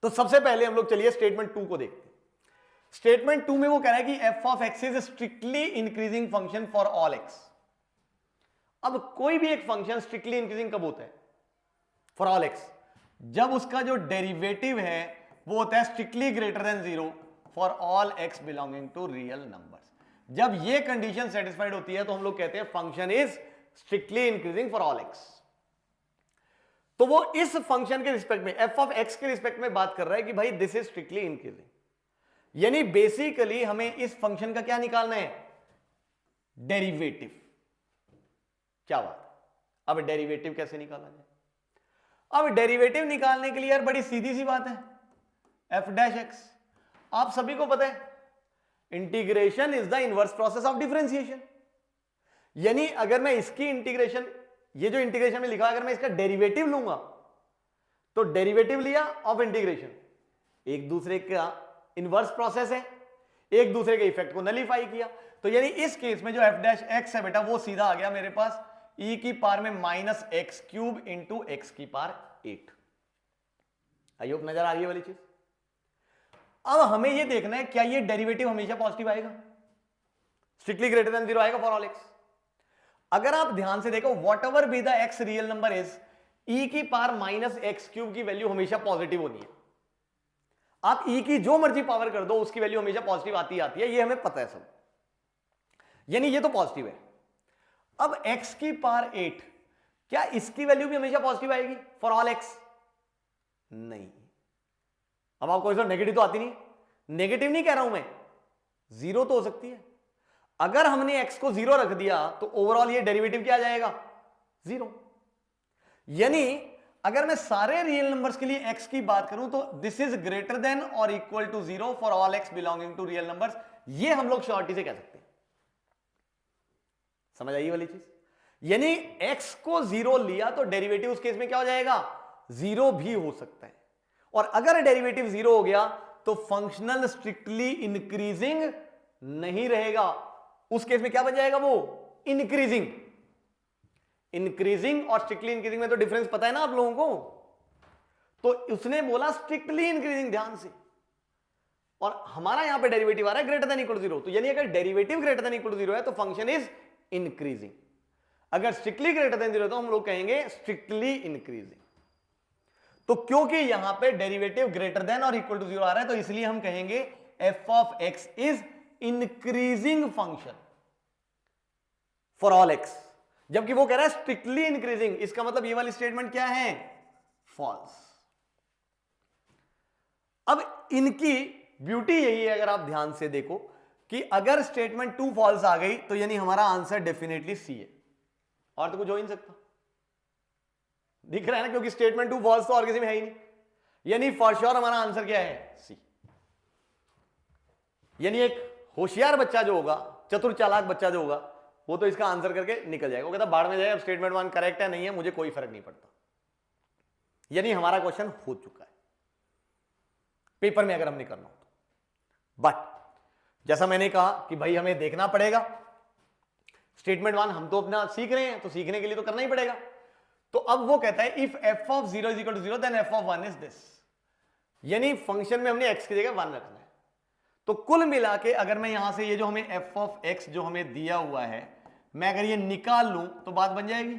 तो सबसे पहले हम लोग चलिए स्टेटमेंट 2 को देखते हैं। स्टेटमेंट 2 में वो कह रहा है कि f of x is strictly increasing function for all x। अब कोई भी एक फंक्शन स्ट्रिक्टली इंक्रीजिंग कब होता है? फॉर ऑल x, जब उसका जो डेरिवेटिव है वो होता है strictly greater than 0 for all x belonging to real numbers. जब ये कंडीशन सेटिस्फाइड होती है तो हम लोग कहते हैं function is strictly increasing for all x। तो वो इस फंक्शन के रिस्पेक्ट में f ऑफ x के रिस्पेक्ट में बात कर रहा है कि भाई दिस इज स्ट्रिक्टली इंक्रीजिंग, यानी बेसिकली हमें इस फंक्शन का क्या निकालना है? डेरिवेटिव। क्या बात, अब डेरिवेटिव कैसे निकाला जाए? अब डेरिवेटिव निकालने के लिए यार बड़ी सीधी सी बात है, f डैश x, आप सभी को पता है integration is the inverse process of differentiation. यानी अगर मैं इसकी इंटीग्रेशन, ये जो इंटीग्रेशन में लिखा, अगर मैं इसका डेरिवेटिव लूंगा तो डेरिवेटिव लिया ऑफ इंटीग्रेशन, एक दूसरे का इनवर्स प्रोसेस है, एक दूसरे के इफेक्ट को नलीफाई किया। तो यानी इस केस में जो एफ डैश एक्स है बेटा वो सीधा आ गया मेरे पास ई की पावर में minus x cube into x की पावर 8। आई होप नजर आ रही है वाली चीज। अब हमें यह देखना है क्या ये डेरिवेटिव हमेशा पॉजिटिव आएगा, स्ट्रिक्टली ग्रेटर देन 0 आएगा फॉर ऑल एक्स। अगर आप ध्यान से देखो whatever be the x real number is, e की पावर माइनस एक्स क्यूब की वैल्यू हमेशा पॉजिटिव होनी है। आप ई की जो मर्जी पावर कर दो उसकी वैल्यू हमेशा पॉजिटिव आती है, ये हमें पता है सब, यानी ये तो पॉजिटिव है। अब x की पावर 8, क्या इसकी वैल्यू भी हमेशा पॉजिटिव आएगी फॉर ऑल x? नहीं। अब आपको इसमें नेगेटिव तो आती नहीं, नेगेटिव नहीं कह रहा हूं मैं, जीरो तो हो सकती है। अगर हमने x को 0 रख दिया तो ओवरऑल ये डेरिवेटिव क्या आ जाएगा? 0। यानी अगर मैं सारे रियल नंबर्स के लिए x की बात करूं तो दिस इज ग्रेटर देन और equal to 0 for all x belonging to real numbers, ये हम लोग श्योरिटी से कह सकते हैं। समझ आई वाली चीज? यानी x को 0 लिया तो डेरिवेटिव उस केस में क्या हो जाएगा? 0 भी हो सकता है। और अगर डेरिवेटिव 0 हो गया तो फंक्शनल स्ट्रिक्टली इंक्रीजिंग नहीं रहेगा, उस केस में क्या बन जाएगा? वो इंक्रीजिंग। इंक्रीजिंग और स्ट्रिक्टली इंक्रीजिंग में तो डिफरेंस पता है ना आप लोगों को। तो उसने बोला स्ट्रिक्टली इंक्रीजिंग, ध्यान से, और हमारा यहां पे डेरिवेटिव आ रहा है ग्रेटर देन इक्वल टू 0। तो यानी अगर derivative greater than equal to 0 है तो फंक्शन इज इंक्रीजिंग। अगर स्ट्रिक्टली ग्रेटर देन 0 तो हम लोग कहेंगे स्ट्रिक्टली इंक्रीजिंग। तो क्योंकि यहां पे डेरिवेटिव ग्रेटर देन और इक्वल टू 0 आ रहा है तो इसलिए हम कहेंगे F of x is increasing function for all x. जबकि वो कह रहा है स्ट्रिक्टली इंक्रीजिंग, इसका मतलब ये वाली स्टेटमेंट क्या है? फॉल्स। अब इनकी ब्यूटी यही है, अगर आप ध्यान से देखो, कि अगर स्टेटमेंट 2 फॉल्स आ गई तो यानी हमारा आंसर डेफिनेटली सी है, और तो कुछ हो ही नहीं सकता। दिख रहा है ना, क्योंकि स्टेटमेंट 2 फॉल्स तो और किसी में है ही नहीं, यानी फॉर श्योर हमारा आंसर क्या है? सी। यानी एक होशियार बच्चा जो होगा, चतुर चालाक बच्चा जो होगा, वो तो इसका आंसर करके निकल जाएगा। वो कहता बाढ़ में जाए, अब स्टेटमेंट 1 करेक्ट है नहीं है मुझे कोई फर्क नहीं पड़ता। यानी हमारा क्वेश्चन हो चुका है पेपर में अगर हमने करना हो तो। बट जैसा मैंने कहा कि भाई हमें देखना पड़ेगा, स्टेटमेंट 1 हम तो अपना सीख रहे हैं तो सीखने के लिए तो करना ही पड़ेगा। तो अब वो कहता है if F of 0 is equal to 0 then F of 1 is this, यानी फंक्शन में हमने x की जगह 1 रखना है। तो कुल मिला के अगर मैं यहां से ये जो हमें एफ ऑफ x जो हमें दिया हुआ है, मैं अगर ये निकाल लूं तो बात बन जाएगी।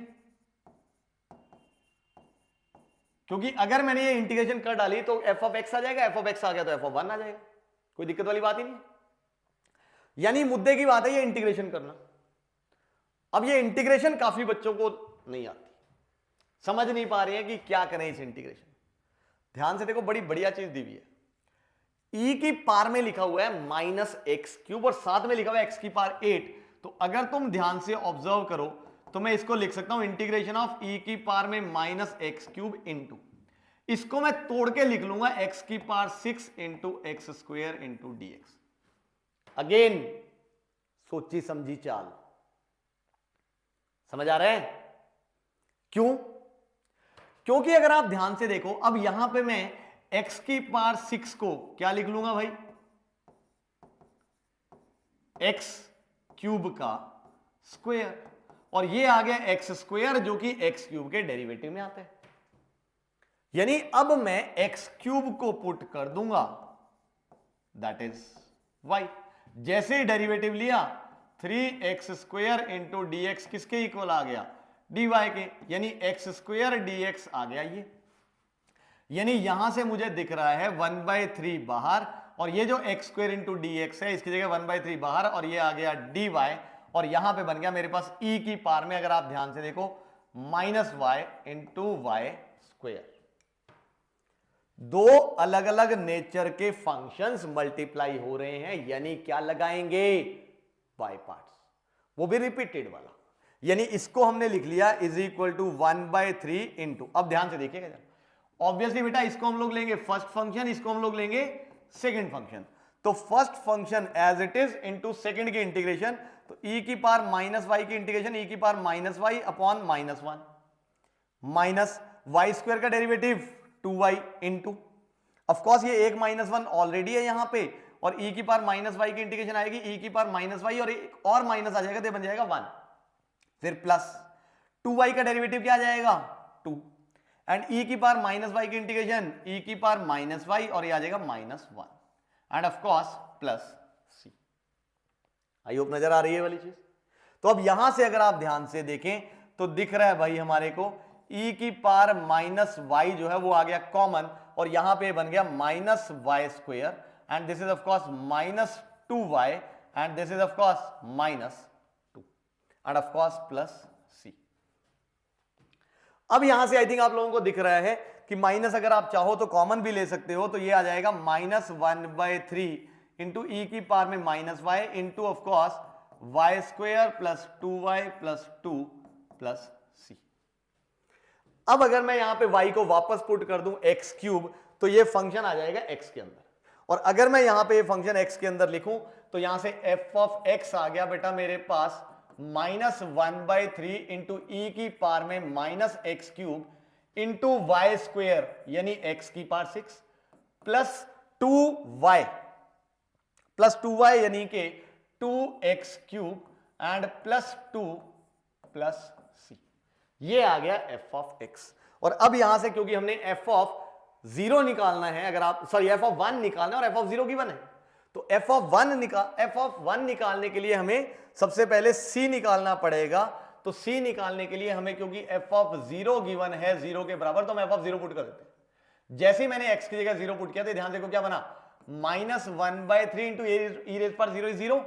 क्योंकि अगर मैंने ये इंटीग्रेशन कर डाली तो एफ ऑफ x आ जाएगा, एफ ऑफ x आ गया तो एफ ऑफ 1 आ जाएगा, कोई दिक्कत वाली बात ही नहीं। यानी मुद्दे की बात है ये इंटीग्रेशन करना। अब ये इंटीग्रेशन काफी बच्चों को नहीं आती, समझ नहीं पा रहे हैं कि क्या करें इस इंटीग्रेशन। ध्यान से देखो, बड़ी बढ़िया चीज दी हुई है। ई की पावर में लिखा हुआ है माइनस एक्स क्यूब और साथ में लिखा हुआ है एक्स की पावर 8। तो अगर तुम ध्यान से ऑब्जर्व करो तो मैं इसको लिख सकता हूं इंटीग्रेशन ऑफ ई की पावर में माइनस एक्स क्यूब इंटू, इसको मैं तोड़ के लिख लूंगा एक्स की power 6 into x square into D x. Again सोची समझी चाल, समझ आ रहा है? क्यों? क्योंकि अगर आप ध्यान से देखो, अब यहां पे मैं x की पावर 6 को क्या लिख लूंगा भाई? x क्यूब का स्क्वायर, और ये आ गया एक्स स्क्वायर जो कि एक्स क्यूब के डेरिवेटिव में आता है। यानी अब मैं एक्स क्यूब को पुट कर दूंगा, दैट इज y। जैसे ही डेरिवेटिव लिया 3x square into D x किसके इक्वल आ गया? dy के, यानी एक्स स्क्वायर dx आ गया ये। यानी यहां से मुझे दिख रहा है 1/3 बाहर, और ये जो x square into D x है इसकी जगह 1/3 बाहर, और ये आ गया dy, और यहां पे बन गया मेरे पास e की पावर में, अगर आप ध्यान से देखो, minus y into Y square. दो अलग अलग नेचर के फंक्शंस मल्टीप्लाई हो रहे हैं, यानी क्या लगाएंगे? बाय पार्ट्स, वो भी रिपीटेड वाला। यानी इसको हमने लिख लिया इज इक्वल टू 1/3 इंटू, अब ध्यान से देखिएगा, ऑब्वियसली बेटा इसको हम लोग लेंगे फर्स्ट फंक्शन, इसको हम लोग लेंगे सेकंड फंक्शन। तो first function as it is into second की इंटीग्रेशन, तो e की पावर माइनस वाई की इंटीग्रेशन e की power minus Y upon minus one, minus Y square का डेरिवेटिव 2y इंटू, ऑफकोर्स ये एक माइनस वन ऑलरेडी है यहां पे, और e की पावर माइनस वाई की इंटीग्रेशन आएगी e की पावर माइनस वाई, और एक और माइनस आ जाएगा तो बन जाएगा 1, फिर प्लस 2y का डेरिवेटिव क्या आ जाएगा 2, एंड e की पावर माइनस वाई की इंटीग्रेशन e की पावर माइनस वाई, और ये आ जाएगा minus 1, and of course plus c। I hope नजर आ रही है वाली चीज। तो अब यहां से अगर आप ध्यान से देखें तो दिख रहा है भाई हमारे को e की पावर माइनस वाई जो है वो आ गया कॉमन, और यहां पे बन गया minus Y square, and this is of course minus 2y, and this is of course minus 2, and of course plus c। अब यहां से आई थिंक आप लोगों को दिख रहा है कि माइनस अगर आप चाहो तो कॉमन भी ले सकते हो, तो ये आ जाएगा माइनस 1/3 इंटू ई की पावर में minus Y into of course Y square plus 2y plus 2 plus c। अब अगर मैं यहां पे y को वापस पुट कर दूं x क्यूब, तो ये फंक्शन आ जाएगा x के अंदर, और अगर मैं यहां पे ये फंक्शन x के अंदर लिखूं तो यहां से f ऑफ x आ गया बेटा मेरे पास माइनस 1/3 इंटू ई की पावर में minus x cube into Y square यानी x की पावर 6 प्लस 2y यानी कि 2x cube and plus 2 plus c। ये आ गया f ऑफ x। और अब यहां से क्योंकि हमने f ऑफ 0 निकालना है, अगर आप सॉरी f ऑफ 1 निकालना है और f ऑफ 0 गिवन है, तो f ऑफ 1 निकालने के लिए हमें सबसे पहले c निकालना पड़ेगा। तो c निकालने के लिए हमें क्योंकि f ऑफ 0 गिवन है 0 के बराबर, तो हम f ऑफ 0 पुट कर देते हैं। जैसे ही मैंने x की जगह 0 पुट किया तो ध्यान देखो क्या बना, माइनस 1/3 इंटू e रेज पर 0 इज 0,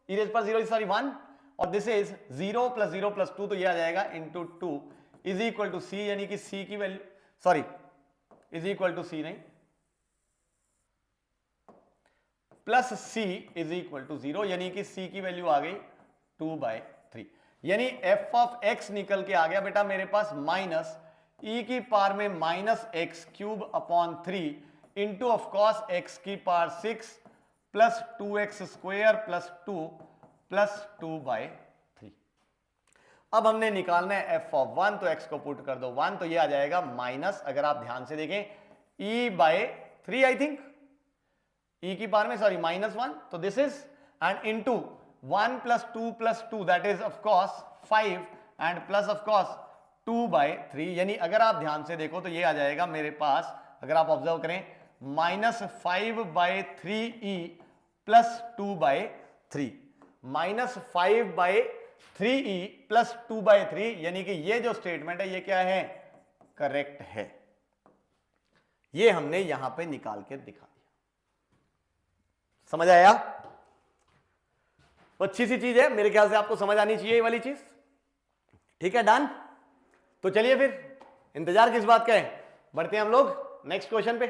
e रेज पर 0 इज सॉरी 1, और दिस इज 0 प्लस 0 प्लस 2, तो ये आ जाएगा into 2 is equal to c, यानी कि c की value sorry is equal to c नहीं plus c is equal to 0, यानी कि c की वैल्यू आ गई 2/3, यानी f ऑफ x निकल के आ गया बेटा मेरे पास माइनस e की पावर में minus x cube upon 3 into of course x की power 6 plus 2x square plus 2 plus 2/3। अब हमने निकालना है f ऑफ 1, तो x को पुट कर दो 1, तो ये आ जाएगा माइनस, अगर आप ध्यान से देखें e/3 आई थिंक e की पावर में सॉरी माइनस 1, तो this is and into 1 plus 2 plus 2 that is of course 5 and plus of course 2/3, यानी अगर आप ध्यान से देखो तो ये आ जाएगा मेरे पास, अगर आप ऑब्जर्व करें minus 5/3e plus 2/3, minus 5/3e plus 2/3, यानी कि ये जो स्टेटमेंट है ये क्या है, करेक्ट है। ये हमने यहां पे निकाल के दिखा दिया। समझ आया? तो अच्छी सी चीज है, मेरे ख्याल से आपको समझ आनी चाहिए ये वाली चीज। ठीक है, डन। तो चलिए फिर इंतजार किस बात का है, बढ़ते हैं हम लोग नेक्स्ट क्वेश्चन पे।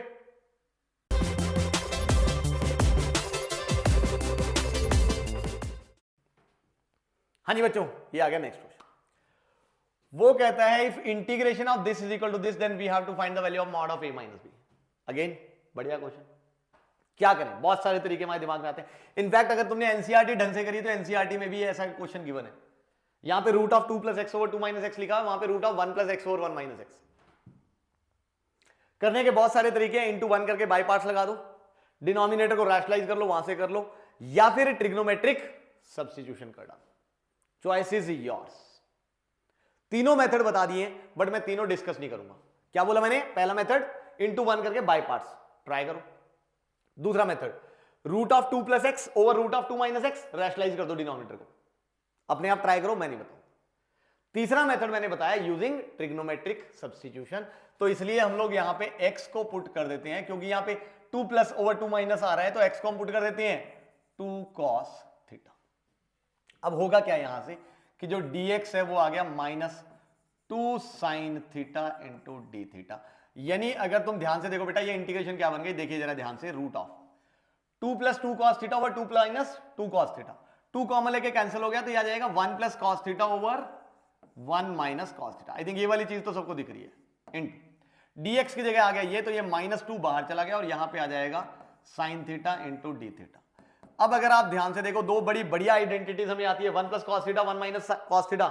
हाँ जी बच्चों, ये आ गया नेक्स्ट क्वेश्चन। वो कहता है if integration of this is equal to this then we have to find the value of mod of a minus B. Again बढ़िया क्वेश्चन। क्या करें, बहुत सारे तरीके हमारे दिमाग में आते हैं। इनफैक्ट अगर तुमने एनसीईआरटी ढंग से करी तो एनसीईआरटी में भी ऐसा क्वेश्चन गिवन है। यहां पे root of 2 plus X over 2 minus X लिखा है, वहां पे root of 1 plus X over 1 minus X. करने के बहुत सारे तरीके हैं, इंटू 1 करके बाई पार्ट्स लगा दो, डिनोमिनेटर को रैशनलाइज कर लो, वहां से कर लो, या फिर ट्रिग्नोमेट्रिक सब्स्टिट्यूशन कर डालो। Choice is yours. तीनों मेथड बता दिए, बट मैं तीनों डिस्कस नहीं करूंगा। क्या बोला मैंने? पहला मेथड इंटू 1 करके बाई पार्ट्स ट्राई करो। दूसरा method root of 2 plus X over root of 2 minus X, rationalise कर दो डिनोमिनेटर को, अपने आप ट्राई करो, मैं नहीं बताऊं। तीसरा मेथड मैंने बताया यूजिंग ट्रिग्नोमेट्रिक सब्स्टिट्यूशन। तो इसलिए हम लोग यहां पे x को पुट कर देते हैं, क्योंकि यहां पे 2 प्लस ओवर 2 माइनस आ रहा है, तो x को हम पुट कर देते हैं 2 cos थीटा। अब होगा क्या यहां से कि जो dx है वो आ गया minus 2 sin theta into D theta. यानी अगर तुम ध्यान से देखो बेटा, ये इंटीग्रेशन क्या बन गई, देखिए जरा ध्यान से, root of 2 plus 2 cos theta over 2 minus 2 cos theta, 2 common लेके कैंसिल हो गया, तो ये आ जाएगा 1 plus cos theta over 1 minus cos theta. I think ये वाली चीज तो सबको दिख रही है। इंटू dx की जगह आ गया ये, तो ये -2 बाहर चला गया और यहां पे आ जाएगा sine theta into D theta. अब अगर आप ध्यान से देखो, दो बड़ी बढ़िया आइडेंटिटीज हमें आती है, 1 plus cos theta, 1 minus cos theta.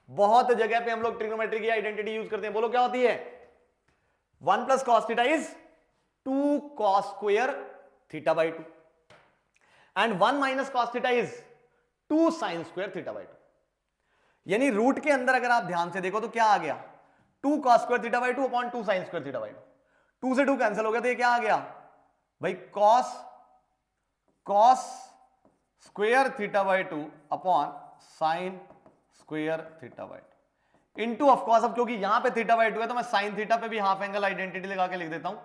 बहुत जगह पे हम लोग ट्रिग्नोमेट्री की आइडेंटिटी यूज करते हैं, बोलो क्या होती है? 1 plus cos theta is 2 cos square theta by 2 and 1 minus cos theta is 2 sine square theta by 2। यानी रूट के अंदर अगर आप ध्यान से देखो तो क्या आ गया? 2 cos square theta by 2 upon 2 sine square theta by 2। 2 से 2 कैंसिल हो गया, तो ये क्या आ गया भाई? Cos square theta by 2 upon sine square theta by 2 into of course, अब क्योंकि यहां पे थीटा बाई 2 है तो मैं साइन थीटा पे भी हाफ एंगल आइडेंटिटी लगा के लिख देता हूं,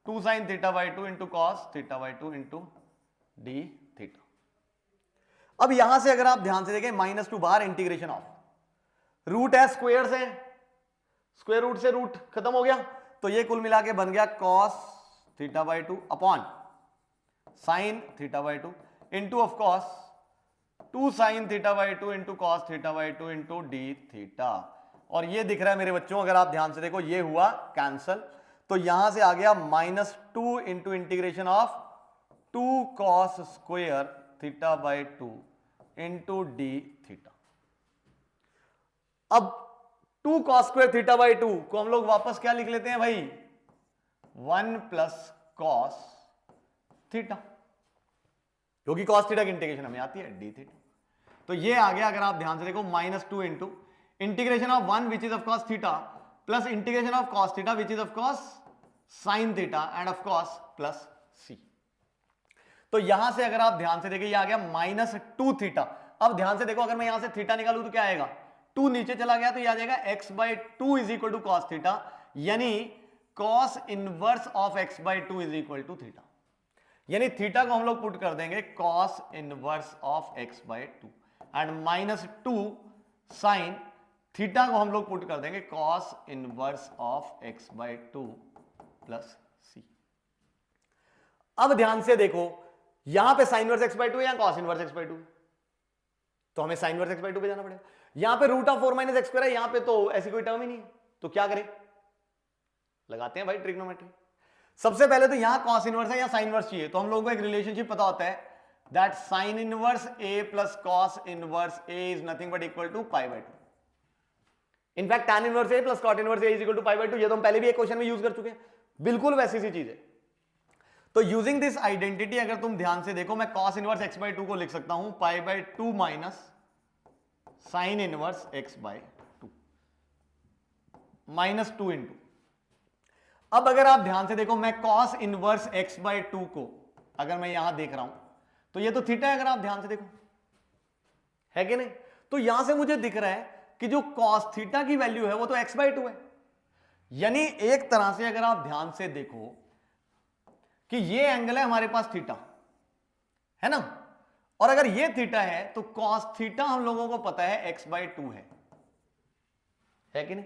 2 sine theta by 2 into cos theta by 2 into D theta. अब यहां से अगर आप ध्यान से देखें, -2 बाहर, इंटीग्रेशन ऑफ, रूट है स्क्वायर से, स्क्वायर रूट से रूट खत्म हो गया, तो ये कुल मिला के बन गया cos theta by 2 upon sine theta by 2 into of cos 2 sine theta by 2 into cos theta by 2 into D theta. और ये दिख रहा है मेरे बच्चों, अगर आप ध्यान से देखो, ये हुआ कैंसल, तो यहां से आ गया -2 into integration of 2 cos square theta by 2 into D theta. अब 2 कॉस स्क्वायर थीटा बाई 2 को हम लोग वापस क्या लिख लेते हैं भाई? 1 प्लस कॉस थीटा, क्योंकि कॉस थीटा की इंटीग्रेशन हमें आती है डी थीटा। तो ये आ गया, अगर आप ध्यान से देखो, -2 into integration of 1 which is of cos theta plus integration of cos theta which is of cos sine theta and of cos plus सी। तो यहां से अगर आप ध्यान से देखिए, ये आ गया -2 थीटा। अब ध्यान से देखो, अगर मैं यहां से थीटा निकालूं तो क्या आएगा? 2 नीचे चला गया तो ये आ जाएगा x/2 is equal to cos theta, यानी cos inverse of x/2 is equal to theta. यानी थीटा को हम लोग पुट कर देंगे cos inverse of x/2 and -2 sine theta को हम लोग पुट कर देंगे cos inverse of x/2 plus C. अब ध्यान से देखो, यहां पे साइन इनवर्स x/2 या कॉस इनवर्स x/2, तो हमें साइन इनवर्स x/2 पे जाना पड़ेगा। यहां पे root of 4 minus x square है, यहां पे तो ऐसी कोई टर्म ही नहीं है, तो क्या करें? लगाते हैं भाई ट्रिग्नोमेट्री। सबसे पहले तो यहां कॉस इनवर्स है या साइन इनवर्स चाहिए, तो हम लोगों को एक रिलेशनशिप पता होता है that sine inverse a plus cos inverse a is nothing but equal to π/2। In fact tan inverse a plus cot inverse a is equal to π/2, ये तो हम पहले भी एक क्वेश्चन में यूज कर चुके हैं, बिल्कुल वैसी सी चीज है। तो यूजिंग दिस आइडेंटिटी अगर तुम ध्यान से देखो, मैं कॉस इनवर्स x/2 को लिख सकता हूं π/2 minus sign inverse x/2 -2 into, अब अगर आप ध्यान से देखो, मैं कॉस इनवर्स x/2 को अगर मैं यहां देख रहा हूं तो ये तो थीटा है, अगर आप ध्यान से देखो, है कि नहीं? तो यहां से मुझे दिख रहा है कि जो कॉस थीटा की वैल्यू है वो तो x/2 है। यानी एक तरह से अगर आप ध्यान से देखो कि ये एंगल है हमारे पास थीटा, है ना, और अगर ये थीटा है तो कॉस थीटा हम लोगों को पता है x/2 है कि नहीं?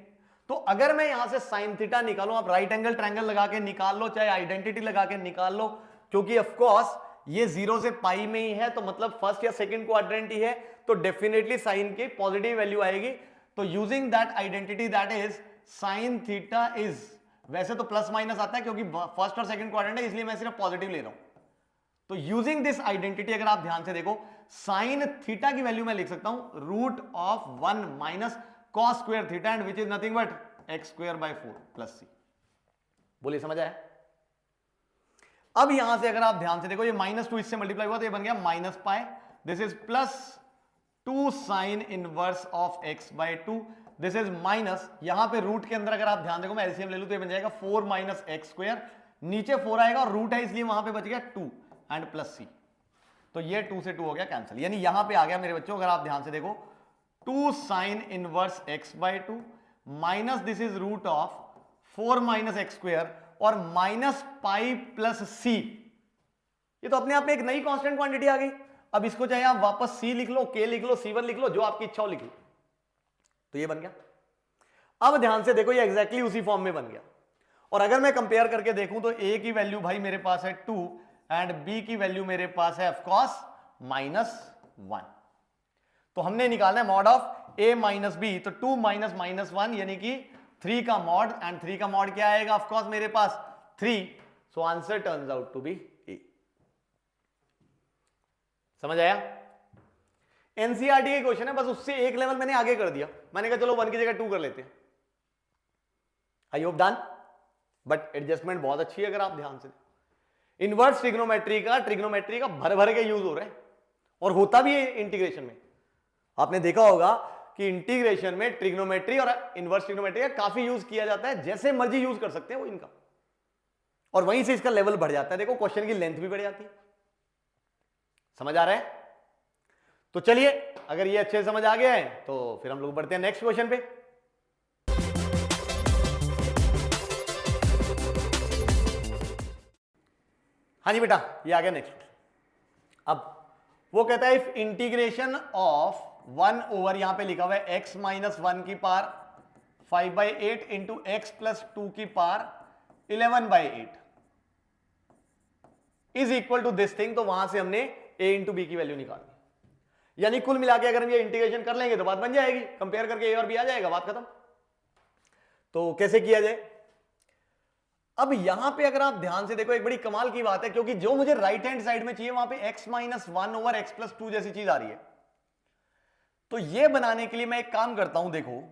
तो अगर मैं यहां से साइन थीटा निकालूं, आप राइट एंगल ट्रायंगल लगा के निकाल लो, चाहे आइडेंटिटी लगा के निकाल लो, क्योंकि ऑफ कोर्स ये 0 से पाई में ही है, तो मतलब फर्स्ट या सेकंड क्वाड्रेंट ही है, तो डेफिनेटली साइन की पॉजिटिव वैल्यू आएगी। तो using that identity that is sine theta is, वैसे तो प्लस माइनस आता है क्योंकि फर्स्ट और सेकंड क्वाड्रेंट है, इसलिए मैं सिर्फ पॉजिटिव ले रहा हूं। तो यूजिंग दिस आइडेंटिटी अगर आप ध्यान से देखो, साइन थीटा की वैल्यू मैं लिख सकता हूं √1 minus cos square theta and which is nothing but x²/4 plus C. बोलिए समझ आया? अब यहां से अगर आप ध्यान से देखो, ये -2 इससे मल्टीप्लाई हुआ तो ये बन गया -π, this is +2 sine inverse of x/2, this is minus, यहां पे रूट के अंदर अगर आप ध्यान देखो, मैं एलसीएम ले लूं तो ये बन जाएगा 4 माइनस x², नीचे 4 आएगा और रूट है इसलिए वहां पे बच गया 2 एंड प्लस सी, तो ये 2 से 2 हो गया कैंसिल। यानी यहां पे आ गया मेरे बच्चों, अगर आप ध्यान से देखो, 2 sine inverse x/2 minus this is root of 4 minus x² और -π प्लस c। ये तो अपने आप में एक नई कांस्टेंट क्वांटिटी आ गई। अब इसको चाहे आप वापस c लिख लो, k लिख लो, c1 लिख लो, जो आपकी इच्छा हो लिख लो, तो ये बन गया। अब ध्यान से देखो, ये एग्जैक्टली उसी फॉर्म में बन गया। और अगर मैं कंपेयर करके देखूं तो a की वैल्यू भाई मेरे पास है 2 एंड b की वैल्यू मेरे पास है ऑफ कोर्स -1। तो हमने निकालना है mod of a minus b, तो 2 माइनस -1 यानी कि 3 का मॉड, एंड 3 का मॉड क्या आएगा? ऑफ कोर्स मेरे पास 3, so answer turns out to be a। समझ आया? एनसीईआरटी के क्वेश्चन है, बस उससे एक लेवल मैंने आगे कर दिया। मैंने कहा चलो 1 की जगह 2 कर लेते हैं। I hope done, but adjustment बहुत अच्छी है अगर आप ध्यान से। इनवर्स ट्रिग्नोमेट्री का भर भर के यूज हो रहा है, और होता भी है इंटीग्रेशन में। आपने देखा होगा कि इंटीग्रेशन में ट्रिग्नोमेट्री और इनवर्स ट्रिग्नोमेट्री का काफी यूज किया जाता है, जैसे मर्जी यूज कर सकते हैं वो इनका, और वहीं से इसका लेवल बढ़ जाता है। देखो क्वेश्चन की लेंथ भी बढ़ जाती है। समझ आ रहा है? तो चलिए, अगर ये अच्छे से समझ आ गया है तो फिर हम लोग बढ़ते हैं नेक्स्ट क्वेश्चन पे। हाँ जी बेटा, ये आ गया नेक्स्ट। अब वो कहता है इफ इंटीग्रेशन ऑफ 1 ओवर, यहां पे लिखा हुआ है x माइनस 1 की पावर 5/8 इंटू एक्स प्लस 2 की power 11/8 is equal to this thing. तो वहां से हमने a इंटू बी की वैल्यू निकालनी, यानी कुल मिला के अगर हम ये इंटीग्रेशन कर लेंगे तो बात बन जाएगी, कंपेयर करके a और b आ जाएगा, बात खत्म। तो कैसे किया जाए? अब यहां पे अगर आप ध्यान से देखो, एक बड़ी कमाल की बात है, क्योंकि जो मुझे राइट हैंड साइड में चाहिए वहां पे x minus 1 over x plus 2 जैसी चीज आ रही है। तो ये बनाने के लिए मैं एक काम करता हूं, देखो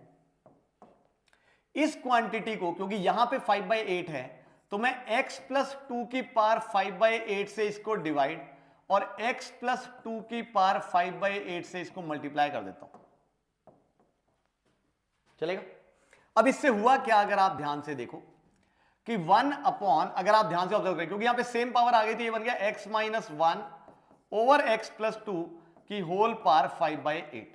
इस क्वांटिटी को, क्योंकि यहां पे 5/8 है, तो मैं x प्लस 2 की पावर 5/8 से इसको डिवाइड और x प्लस 2 की पावर 5/8 से इसको मल्टीप्लाई कर देता हूं। चलेगा? अब इससे हुआ क्या, अगर आप ध्यान से देखो कि 1 अपॉन, अगर आप ध्यान से ऑब्जर्व करें, क्योंकि यहां पे सेम पावर आ गई थी, ये बन गया x minus 1 over x plus 2 की होल पावर 5/8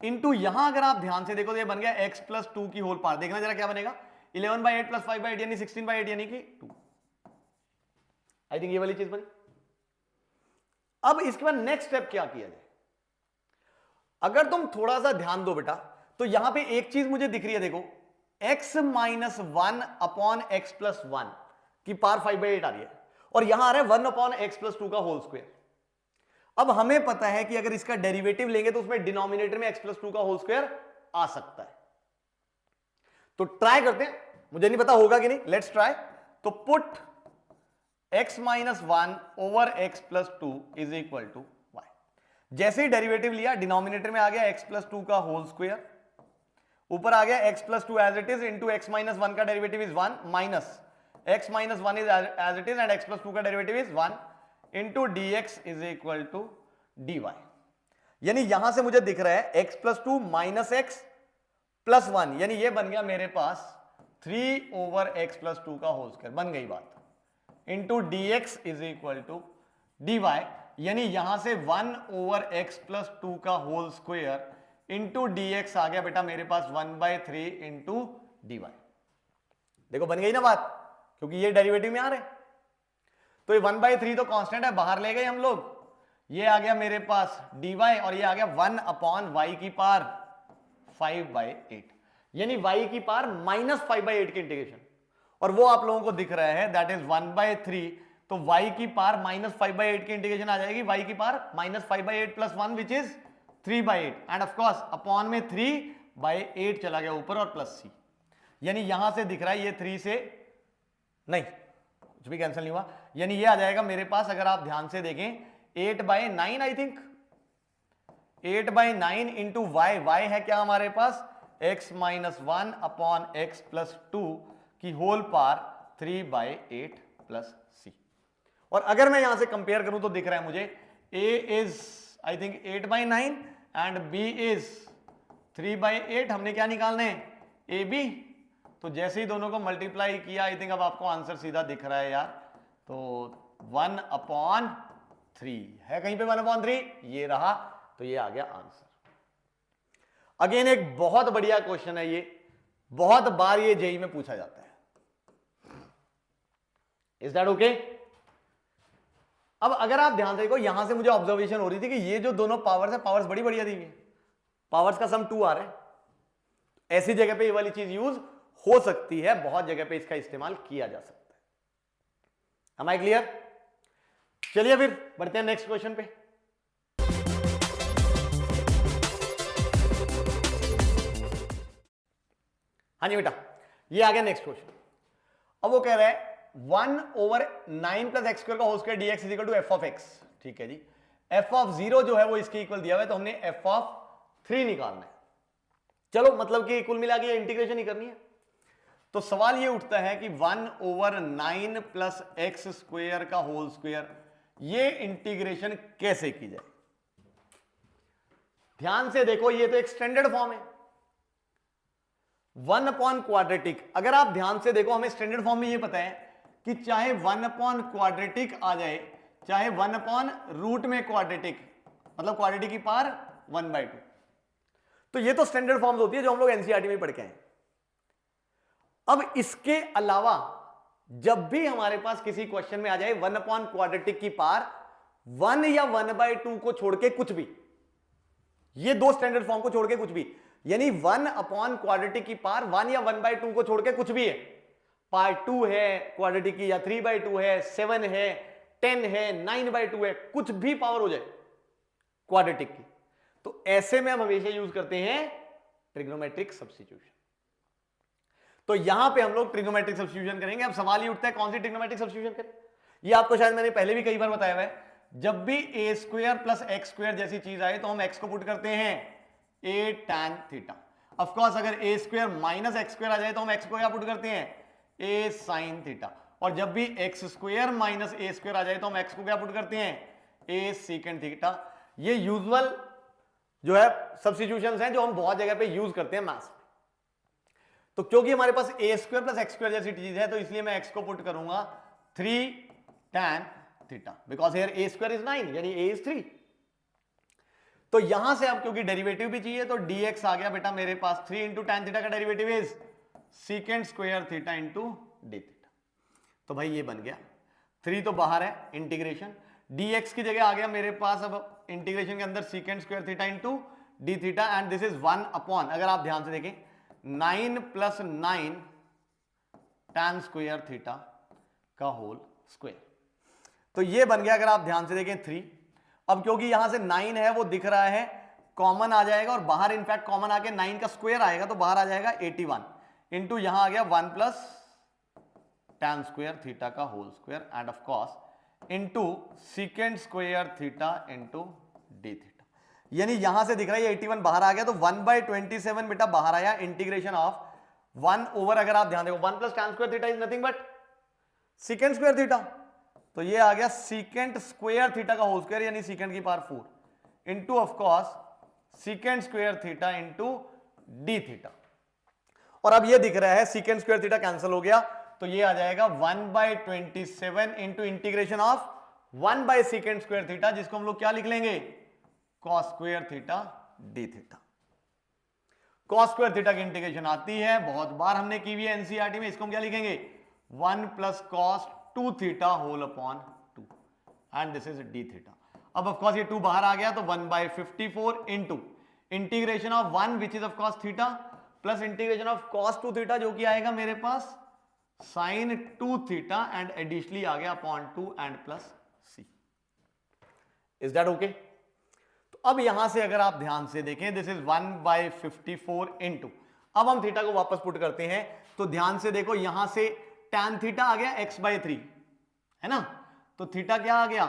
इंटू, यहां अगर आप ध्यान से देखो तो ये बन गया x प्लस 2 की होल पावर। देखना जरा क्या बनेगा, 11/8 प्लस 5/8 यानी 16/8 यानी कि 2। आई थिंक ये वाली चीज बनी। अब इसके बाद नेक्स्ट स्टेप क्या किया जाए? अगर तुम थोड़ा सा ध्यान दो बेटा, तो यहां पे एक चीज मुझे दिख रही है, देखो x minus 1 upon X plus 1 की पावर 5/8 आ रही है, और यहां आ रहा है 1 अपॉन एक्स प्लस 2 का होल स्क्वायर। अब हमें पता है कि अगर इसका डेरिवेटिव लेंगे तो उसमें डिनोमिनेटर में x प्लस 2 का होल स्क्वायर आ सकता है। तो ट्राई करते हैं, मुझे नहीं पता होगा कि नहीं, लेट्स ट्राई। तो put x minus 1 over x plus 2 is equal to y। जैसे ही डेरिवेटिव लिया, डिनोमिनेटर में आ गया x प्लस 2 का होल स्क्वायर, ऊपर आ गया x plus 2 as it is into X minus 1 का derivative is 1 minus x minus 1 is as it is and x plus 2 का derivative is 1 into D x is equal to D Y. यानी यहां से मुझे दिख रहा है x plus 2 minus X plus 1, यानी ये बन गया मेरे पास 3 ओवर एक्स प्लस 2 का होल स्क्वायर, बन गई बात, into D x is equal to D Y. यानी यहां से 1 ओवर एक्स प्लस 2 का whole square into D x आ गया बेटा मेरे पास 1/3 इंटू डी वाई। देखो बन गई ना बात, क्योंकि ये डेरिवेटिव में आ रहे हैं। तो ये 1/3 तो कांस्टेंट है, बाहर ले गए हम लोग, ये आ गया मेरे पास dy और ये आ गया 1 अपॉन y की पावर 5/8, यानी y की पावर माइनस 5/8 की इंटीग्रेशन, और वो आप लोगों को दिख रहा है दैट इज 1/3। तो y की पावर माइनस 5/8 की इंटीग्रेशन आ जाएगी, y की power minus 5/8 plus 1 which is 3/8 and of course upon में 3/8 चला गया ऊपर और प्लस c, यानी यहां से दिख रहा है ये 3 से नहीं, कुछ भी कैंसिल नहीं हुआ, यानी ये आ जाएगा मेरे पास, अगर आप ध्यान से देखें 8/9 I think, 8/9 into Y, Y है क्या हमारे पास x minus 1 upon X plus 2 की होल पावर 3/8 प्लस c। और अगर मैं यहां से कंपेयर करूं तो दिख रहा है मुझे a is I think 8/9 and b is 3/8। हमने क्या निकालना है, ए बी। तो जैसे ही दोनों को मल्टीप्लाई किया, आई थिंक अब आपको आंसर सीधा दिख रहा है यार, तो 1/3 है कहीं पे, 1/3 ये रहा, तो ये आ गया आंसर। अगेन एक बहुत बढ़िया क्वेश्चन है ये, बहुत बार ये जेई में पूछा जाता है। Is that okay? अब अगर आप ध्यान से देखो, यहां से मुझे ऑब्जर्वेशन हो रही थी कि ये जो दोनों पावर्स है, पावर्स बड़ी बढ़िया दी हुई है, पावर्स का सम 2 आ रहा है। ऐसी जगह पे ये वाली चीज यूज हो सकती है, बहुत जगह पे इसका इस्तेमाल किया जा सकता है। Am I clear? चलिए फिर बढ़ते हैं नेक्स्ट क्वेश्चन पे। हाँ जी बेटा, ये आ गया नेक्स्ट क्वेश्चन। अब वो कह रहा है 1/9 प्लस एक्स स्क्वायर का whole square dx is equal to f of x। ठीक है जी, एफ ऑफ 0 जो है वो इसके इक्वल दिया हुआ है, तो हमने एफ ऑफ 3 निकालना है। चलो मतलब कि कुल मिला के इंटीग्रेशन ही करनी है। तो सवाल ये उठता है कि 1/9 प्लस एक्स स्क्वायर का होल स्क्वायर, ये इंटीग्रेशन कैसे की जाए। ध्यान से देखो, ये तो एक स्टैंडर्ड फॉर्म है 1 अपॉन क्वाड्रेटिक। अगर आप ध्यान से देखो, हमें स्टैंडर्ड फॉर्म में ये पता है कि चाहे 1 अपॉन क्वाड्रेटिक आ जाए, चाहे 1 अपॉन रूट में क्वाड्रेटिक, मतलब क्वाड्रेटिक की पावर 1/2, तो ये तो स्टैंडर्ड फॉर्म्स होती है जो हम लोग एनसीईआरटी में पढ़ के हैं। अब इसके अलावा जब भी हमारे पास किसी क्वेश्चन में आ जाए 1 अपॉन क्वाड्रेटिक की पावर 1 या 1/2 को छोड़ के कुछ भी, ये दो स्टैंडर्ड फॉर्म को छोड़ के कुछ भी, यानी 1 अपॉन क्वाड्रेटिक की पावर 1 या 1/2 को छोड़ के कुछ भी है, पार्ट 2 है क्वाड्रेटिक की, या 3/2 है, 7 है, 10 है, 9/2 है, कुछ भी पावर हो जाए क्वाड्रेटिक की, तो ऐसे में हम हमेशा यूज करते हैं ट्रिग्नोमेट्रिक सब्स्टिट्यूशन। तो यहां पे हम लोग ट्रिग्नोमेट्रिक सब्स्टिट्यूशन करेंगे। अब सवाल ये उठता है कौन सी ट्रिग्नोमेट्रिक सब्स्टिट्यूशन करें। ये आपको शायद मैंने पहले भी कई बार बताया हुआ है, जब भी ए स्क्वायर प्लस एक्स स्क्वायर जैसी चीज आए तो हम एक्स को पुट करते हैं ए टैन थीटा। ऑफ कोर्स अगर ए स्क्वायर माइनस एक्स स्क्वायर आ जाए तो हम एक्स को क्या पुट करते हैं, ए साइन थीटा। और जब भी एक्स स्क्वायर माइनस ए स्क्वायर आ जाए तो हम एक्स को क्या पुट करते हैं, ए सीकेंड थीटा। ये यूजुअल जो है सब्स्टिट्यूशंस हैं जो हम बहुत जगह पे यूज करते हैं मैथ्स में। तो क्योंकि हमारे पास ए स्क्वायर प्लस एक्स स्क्वायर जैसी चीज है, तो इसलिए मैं एक्स को पुट करूंगा 3 tan theta, because here A square is 9, यानी ए इज 3। तो यहां से अब क्योंकि डेरिवेटिव भी चाहिए तो dx आ गया बेटा मेरे पास 3 इंटू टैन थीटा का derivative is सीकेंड square theta into D theta. तो भाई ये बन गया, 3 तो बाहर है, इंटीग्रेशन dx की जगह आ गया मेरे पास अब इंटीग्रेशन के अंदर सीकेंड square theta into D theta, and this is 1 upon, अगर आप ध्यान से देखें 9 + 9 टैन स्क्वायर थीटा का होल स्क्वायर। तो ये बन गया, अगर आप ध्यान से देखें 3। अब क्योंकि यहां से 9 है वो दिख रहा है, कॉमन आ जाएगा और बाहर इनफैक्ट कॉमन आके 9 का स्क्वायर आएगा तो बाहर आ जाएगा 81 इंटू यहां आ गया 1 प्लस टैन स्क्वायर थीटा का whole square and of course into secant square theta into D theta. यानी यहां से दिख रहा है 81 बाहर आ गया, तो 1/27 बेटा बाहर आया, इंटीग्रेशन ऑफ 1 ओवर, अगर आप ध्यान देखो 1 plus tan square theta is nothing but सीकेंड square theta, तो ये आ गया सीकेंड स्क्वायर थीटा का होल स्क्वायर यानी सीकेंड की power 4 into of course सीकेंड square theta into D theta. और अब ये दिख रहा है सीकेंड स्क्वायर थीटा कैंसिल हो गया, तो ये आ जाएगा 1/27 into integration of 1 सीकेंड square theta, जिसको हम लोग क्या लिख लेंगे, cos square theta D theta. Cos square theta की इंटीग्रेशन आती है, बहुत बार हमने की हुई है एनसीईआरटी में, इसको हम क्या लिखेंगे 1 plus cos 2 theta whole upon 2 and this is D theta. अब ऑफ कोर्स ये 2 बाहर आ गया तो 1/54 into integration of 1 which is of cos theta plus integration of cos 2 theta जो कि आएगा मेरे पास साइन 2 थीटा एंड एडिशनली आ गया upon 2 and plus C. Is that okay? तो अब यहां से अगर आप ध्यान से देखें दिस इज 1/54 इंटू, अब हम थीटा को वापस पुट करते हैं, तो ध्यान से देखो यहां से tan थीटा आ गया x/3 है ना, तो थीटा क्या आ गया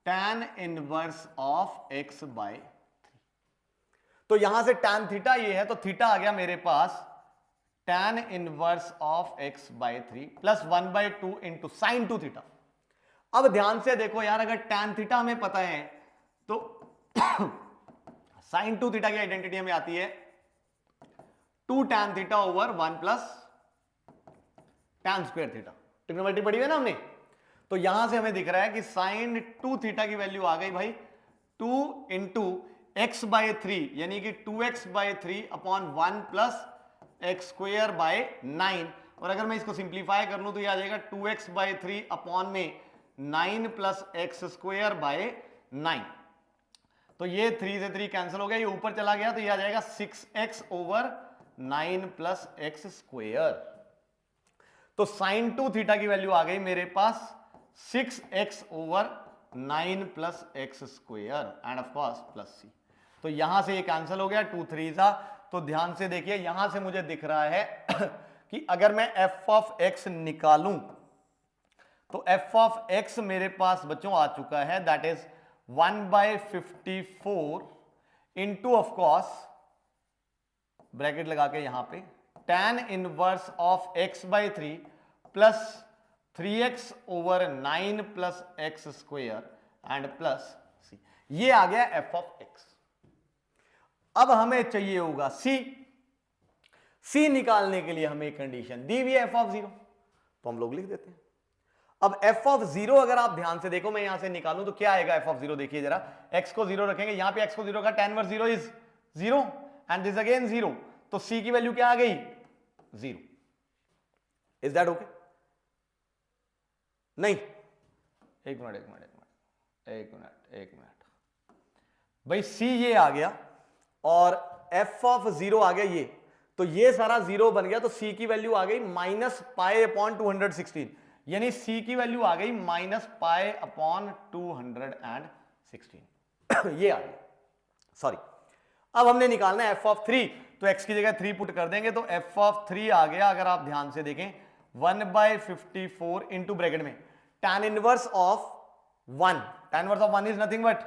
tan इनवर्स ऑफ x/3। तो यहां से tan थीटा ये है, तो थीटा आ गया मेरे पास tan inverse of x/3 plus 1/2 into sine 2 theta. अब ध्यान से देखो यार, अगर tan थीटा हमें पता है तो साइन 2 थीटा की आइडेंटिटी हमें आती है 2 tan theta over 1 plus tan square theta. Trigonometry पढ़ी है ना हमने, तो यहां से हमें दिख रहा है कि साइन 2 थीटा की वैल्यू आ गई भाई 2 इंटू x/3 यानी कि 2x/3 upon 1 plus x square by 9। और अगर मैं इसको सिंप्लीफाई कर लूं तो ये आ जाएगा 2x/3 अपॉन में 9 प्लस एक्स स्क्वायर बाय 9। तो ये 3 से 3 कैंसिल हो गया, ये ऊपर चला गया, तो ये आ जाएगा 6x over 9 plus x square. तो साइन 2 थीटा की वैल्यू आ गई मेरे पास 6x over 9 plus x square and of course plus सी। तो यहां से ये कैंसिल हो गया, 2 3 सा। तो ध्यान से देखिए यहां से मुझे दिख रहा है कि अगर मैं f ऑफ x निकालूं तो f ऑफ x मेरे पास बच्चों आ चुका है, that is 1/54 into of course bracket लगा के यहां पे tan inverse of x/3 plus 3x/9 plus x square and plus c। ये आ गया f ऑफ x। अब हमें चाहिए होगा c निकालने के लिए हमें कंडीशन दी हुई है f ऑफ 0, तो हम लोग लिख देते हैं। अब f ऑफ 0 अगर आप ध्यान से देखो, मैं यहां से निकालूं तो क्या आएगा f ऑफ 0, देखिए जरा, x को 0 रखेंगे, यहां पे x को 0 का tan inverse 0 is 0 and this again 0, तो c की वैल्यू क्या आ गई 0। Is that okay? नहीं, एक मिनट भाई, c ये आ गया और f ऑफ 0 आ गया ये, तो ये सारा 0 बन गया, तो c की वैल्यू आ गई -π/216, यानी c की वैल्यू आ गई -π/216 ये आ गया, सॉरी। अब हमने निकालना है f ऑफ 3, तो x की जगह 3 पुट कर देंगे, तो f ऑफ 3 आ गया, अगर आप ध्यान से देखें 1/54 इंटू ब्रैकेट में tan inverse of 1, tan inverse of 1 is nothing but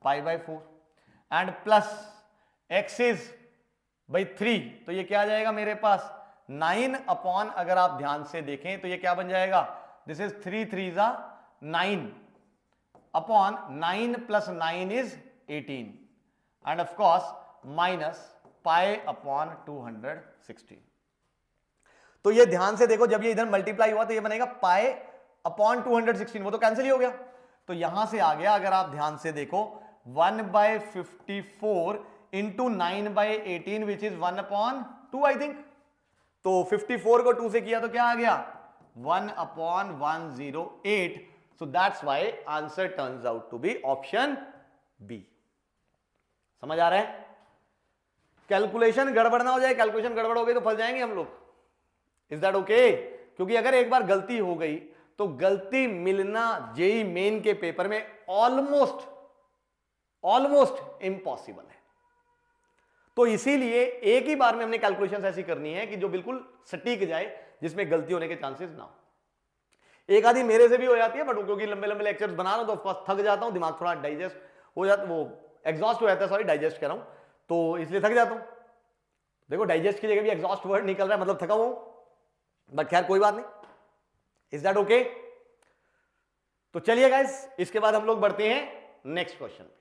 π/4 and plus x is भाई 3, तो ये क्या आ जाएगा मेरे पास 9 अपॉन, अगर आप ध्यान से देखें तो ये क्या बन जाएगा, दिस इज 3 3 जा 9 upon 9 plus 9 is 18 and of course minus π/216। तो ये ध्यान से देखो, जब ये इधर मल्टीप्लाई हुआ तो ये बनेगा π/216, वो तो कैंसिल ही हो गया, तो यहां से आ गया, अगर आप ध्यान से देखो 1/54 into 9/18 which is 1/2 I think, तो 54 को 2 से किया तो क्या आ गया 1/108, so that's why answer turns out to be option B. समझ आ रहा है? कैलकुलेशन गड़बड़ ना हो जाए, कैलकुलेशन गड़बड़ हो गई तो फंस जाएंगे हम लोग। Is that okay? क्योंकि अगर एक बार गलती हो गई तो गलती मिलना जेईई मेन के पेपर में ऑलमोस्ट इम्पॉसिबल है। तो इसीलिए एक ही बार में हमने कैलकुलेशन ऐसी करनी है कि जो बिल्कुल सटीक जाए, जिसमें गलती होने के चांसेस ना हो। एक आधी मेरे से भी हो जाती है, बट क्योंकि लंबे लंबे लेक्चर्स बना रहा हूं तो ऑफकोर्स थक जाता हूं, दिमाग थोड़ा डाइजेस्ट हो जाता, वो एग्जॉस्ट हो जाता है, सॉरी डाइजेस्ट कर रहा हूं, तो इसलिए थक जाता हूं। देखो डाइजेस्ट की जगह भी एग्जॉस्ट वर्ड निकल रहा है, मतलब थका हुआ हूं, बट खैर कोई बात नहीं। Is that okay? तो चलिए गाइस, इसके बाद हम लोग बढ़ते हैं नेक्स्ट क्वेश्चन पे।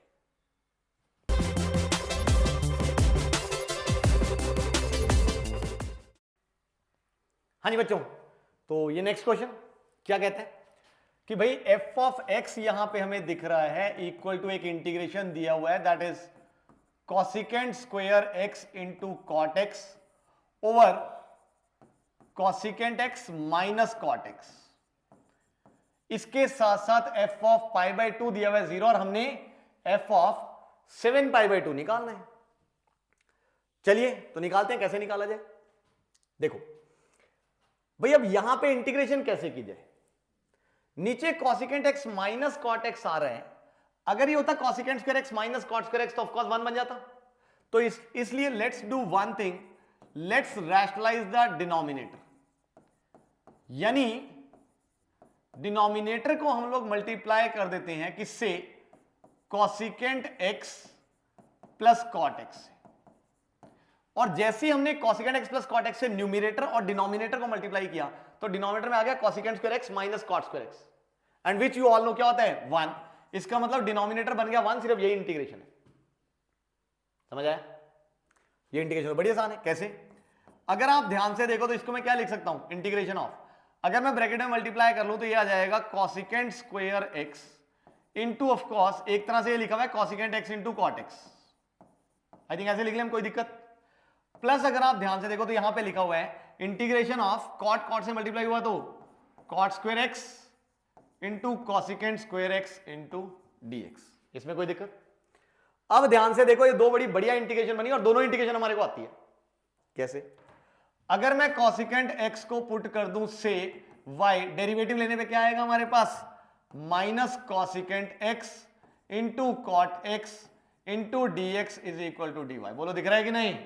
हाँ जी बच्चों, तो ये नेक्स्ट क्वेश्चन क्या कहते हैं कि भाई f ऑफ x यहां पे हमें दिख रहा है इक्वल टू एक इंटीग्रेशन दिया हुआ है, that is cosecant square x into cot x over cosecant x minus cot x। इसके साथ साथ f ऑफ π/2 दिया हुआ है 0 और हमने f ऑफ 7π/2 निकालना है। चलिए तो निकालते हैं, कैसे निकाला जाए। देखो भाई, अब यहां पे इंटीग्रेशन कैसे की जाए, नीचे cosecant x minus cot x आ रहा है, अगर ये होता cosecant square x minus cot square x तो ऑफकोर्स 1 बन जाता। तो इसलिए let's do one thing, let's rationalise the denominator, यानी डिनोमिनेटर को हम लोग मल्टीप्लाई कर देते हैं किससे, cosecant x plus cot x से। और जैसे ही हमने cosecant x plus cot x से न्यूमिनेटर और डिनोमिनेटर को मल्टीप्लाई किया तो डिनोमिनेटर में आ गया cosecant square x minus cot square x, and which you all know क्या होता है 1। इसका मतलब डिनोमिनेटर बन गया 1, सिर्फ यही इंटीग्रेशन है। समझ आया? ये इंटीग्रेशन बड़ी आसान है। कैसे? अगर आप ध्यान से देखो तो इसको मैं क्या लिख सकता हूं, इंटीग्रेशन ऑफ, अगर मैं ब्रैकेट में मल्टीप्लाई कर लूं तो ये आ जाएगा cosecant square x into of course एक तरह से ये लिखा हुआ है cosecant x into cot x, I think ऐसे लिख लें, कोई दिक्कत। प्लस अगर आप ध्यान से देखो तो यहां पे लिखा हुआ है इंटीग्रेशन ऑफ कॉट, कॉट से मल्टीप्लाई हुआ तो cot square x into cosecant square x into dx, इसमें कोई दिक्कत। अब ध्यान से देखो, ये दो बड़ी बढ़िया इंटीग्रेशन बनी और दोनों इंटीग्रेशन हमारे को आती है। कैसे? अगर मैं कॉसिकेंट x को पुट कर दूं से y, डेरिवेटिव लेने पे क्या आएगा हमारे पास, minus cosecant x into cot x into dx is equal to dy। बोलो दिख रहा है कि नहीं?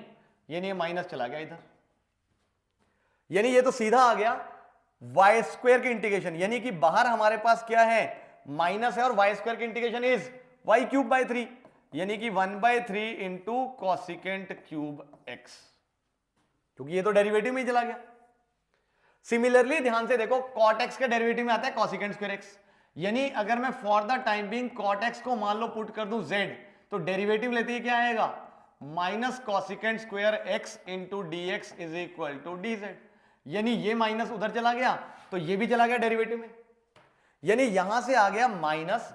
यानी ये माइनस चला गया इधर, यानी ये तो सीधा आ गया y² की इंटीग्रेशन, यानी कि बाहर हमारे पास क्या है माइनस है और y² की integration is y cube by 3, यानी कि 1/3 इंटू कॉसिकेंट क्यूब x, क्योंकि ये तो डेरिवेटिव में ही चला गया। सिमिलरली ध्यान से देखो, cot x के डेरिवेटिव में आता है कॉसिकेंट स्क्वायर x, यानी अगर मैं for the time being cot x को मान लो पुट कर दूं z, तो डेरिवेटिव लेते ही क्या आएगा, minus cosecant square x into D x is equal to D Z, यानी ये माइनस उधर चला गया तो ये भी चला गया डेरिवेटिव में, यानी यहां से आ गया माइनस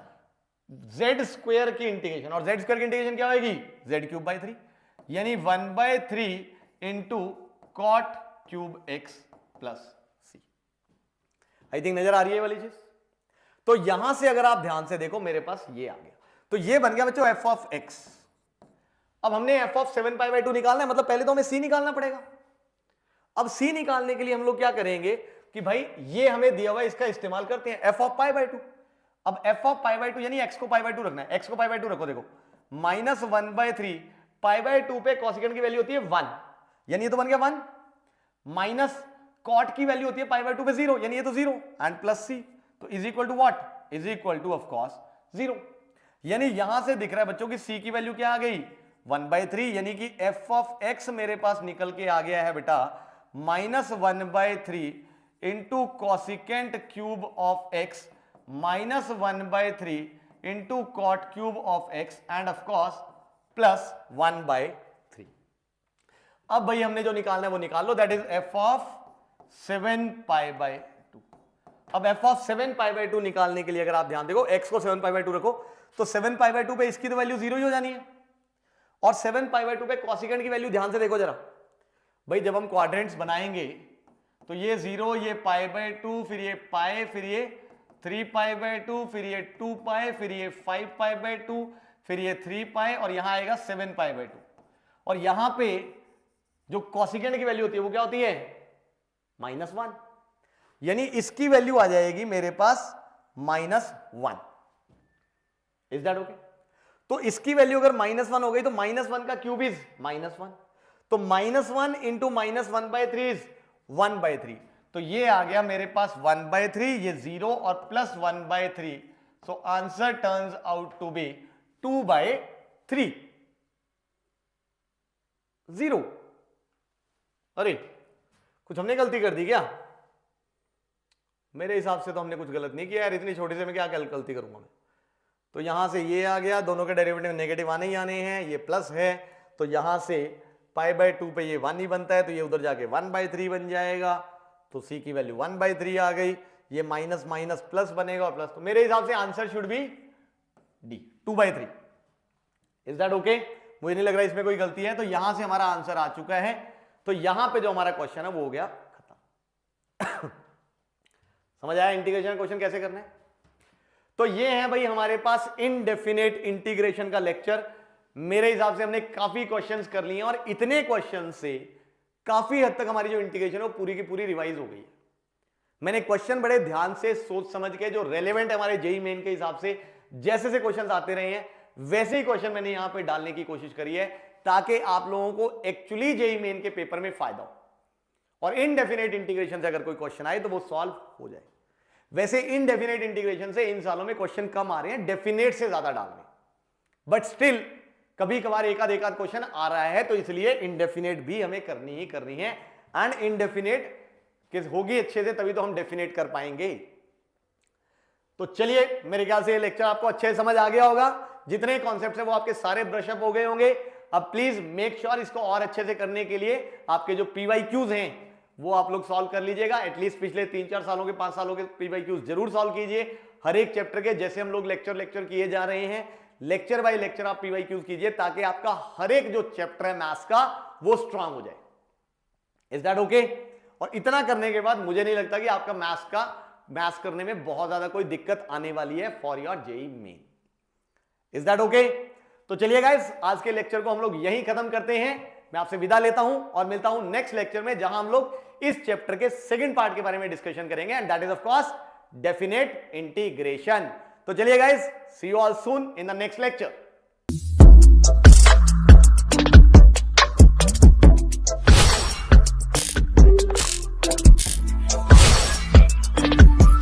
जेड स्क्वायर की इंटीग्रेशन, और जेड स्क्वायर की इंटीग्रेशन क्या होगी, जेड क्यूब बाय 3, यानी 1/3 into cot cube X plus C. I think नजर आ रही है वाली चीज। तो यहां से अगर आप ध्यान से देखो मेरे पास ये आ गया, तो ये बन गया बच्चों एफ ऑफ एक्स। अब हमने एफ ऑफ 7π/2 निकालना है, मतलब पहले तो हमें सी निकालना पड़ेगा। अब सी निकालने के लिए हम लोग क्या करेंगे कि भाई ये हमें दिया हुआ है, इसका इस्तेमाल करते हैं, एफ ऑफ π/2। अब एफ ऑफ π/2 यानी एक्स को π/2 रखना है, एक्स को π/2 रखो, देखो -1/3 π/2 पे कॉसिकेंट की वैल्यू होती है 1, यानी ये तो बन गया 1, माइनस कॉट की वैल्यू होती है π/2 पे 0, यानी ये तो 0, एंड प्लस सी, तो is equal to what, is equal to of course 0, यानी यहां से दिख रहा है बच्चों की सी की वैल्यू क्या आ गई, 1/3, यानी कि एफ ऑफ एक्स मेरे पास निकल के आ गया है बेटा -1/3 into cosecant cube of X minus 1/3 into cot cube of X and of course plus 1/3। अब भाई हमने जो निकालना है वो निकाल लो, दैट इज एफ ऑफ 7π/2। अब एफ ऑफ 7π/2 निकालने के लिए अगर आप ध्यान देखो, एक्स को 7π/2 रखो तो 7π/2 पे इसकी तो वैल्यू 0 ही हो जानी है, और 7π/2 पे कॉसिकेंट की वैल्यू ध्यान से देखो जरा भाई, जब हम क्वाड्रेंट्स बनाएंगे तो ये 0, ये π/2, फिर ये पाई, फिर ये 3π/2, फिर ये 2π, फिर ये 5π/2, फिर ये 3π, और यहां आएगा 7π/2, और यहां पे जो कॉसिकेंट की वैल्यू होती है वो क्या होती है, -1, यानी इसकी वैल्यू आ जाएगी मेरे पास -1। Is that okay? तो इसकी वैल्यू अगर -1 हो गई तो -1 का क्यूब इज -1, तो -1 इंटू -1/3 इज 1/3, तो ये आ गया मेरे पास 1/3, ये 0 और plus 1/3, so answer turns out to be 2/3, 0। अरे कुछ हमने गलती कर दी क्या? मेरे हिसाब से तो हमने कुछ गलत नहीं किया यार, इतनी छोटी से मैं क्या गलती करूंगा मैं। तो यहां से ये आ गया, दोनों के डेरिवेटिव नेगेटिव आने ही आने हैं, ये प्लस है, तो यहां से π/2 पे ये 1 ही बनता है, तो ये उधर जाके 1/3 बन जाएगा, तो सी की वैल्यू 1/3 आ गई, ये माइनस माइनस प्लस बनेगा और प्लस, तो मेरे हिसाब से answer should be D, 2/3। Is that okay? मुझे नहीं लग रहा इसमें कोई गलती है, तो यहां से हमारा आंसर आ चुका है, तो यहां पे जो हमारा क्वेश्चन है वो हो गया खत्म। समझ आया इंटीग्रेशन क्वेश्चन कैसे करना है? तो ये है भाई हमारे पास इनडेफिनेट इंटीग्रेशन का लेक्चर। मेरे हिसाब से हमने काफी क्वेश्चंस कर लिए हैं, और इतने क्वेश्चन से काफी हद तक हमारी जो इंटीग्रेशन है वो पूरी की पूरी रिवाइज हो गई है। मैंने क्वेश्चन बड़े ध्यान से सोच समझ के, जो रेलेवेंट है हमारे जेईई मेन के हिसाब से, जैसे से क्वेश्चन आते रहे हैं वैसे ही क्वेश्चन मैंने यहां पे डालने की कोशिश करी है, ताकि आप लोगों को एक्चुअली जेईई मेन के पेपर में फायदा हो, और इनडेफिनेट इंटीग्रेशन से अगर कोई क्वेश्चन आए तो वो सॉल्व हो जाए। वैसे इनडेफिनेट इंटीग्रेशन से इन सालों में क्वेश्चन कम आ रहे हैं, डेफिनेट से ज्यादा डाल रहे हैं, बट स्टिल कभी कभार एक आध क्वेश्चन आ रहा है, तो इसलिए इनडेफिनेट भी हमें करनी ही करनी है, एंड इनडेफिनेट होगी अच्छे से तभी तो हम डेफिनेट कर पाएंगे। तो चलिए, मेरे ख्याल से ये लेक्चर आपको अच्छे से समझ आ गया होगा, जितने कॉन्सेप्ट्स हैं वो आपके सारे ब्रशअप हो गए होंगे। अब प्लीज मेक श्योर इसको और अच्छे से करने के लिए आपके जो PYQs हैं वो आप लोग सॉल्व कर लीजिएगा, एटलीस्ट पिछले 3-4 सालों के 5 सालों के PYQs जरूर सॉल्व कीजिए। हर एक चैप्टर के जैसे हम लोग लेक्चर किए जा रहे हैं, लेक्चर बाय लेक्चर आप PYQs कीजिए, ताकि आपका हर एक जो चैप्टर है मैथ्स का वो स्ट्रांग हो जाए। Is that okay? और इतना करने के बाद मुझे नहीं लगता कि आपका मैथ्स करने में बहुत ज्यादा कोई दिक्कत आने वाली है for your JEE main. Is that okay? तो चलिए गाइस, आज के लेक्चर को हम लोग यहीं खत्म करते हैं। मैं आपसे विदा लेता हूं और मिलता हूं नेक्स्ट लेक्चर में, जहां हम लोग इस चैप्टर के सेकंड पार्ट के बारे में डिस्कशन करेंगे, and that is of course definite integration. तो चलिए guys, see you all soon in the next lecture.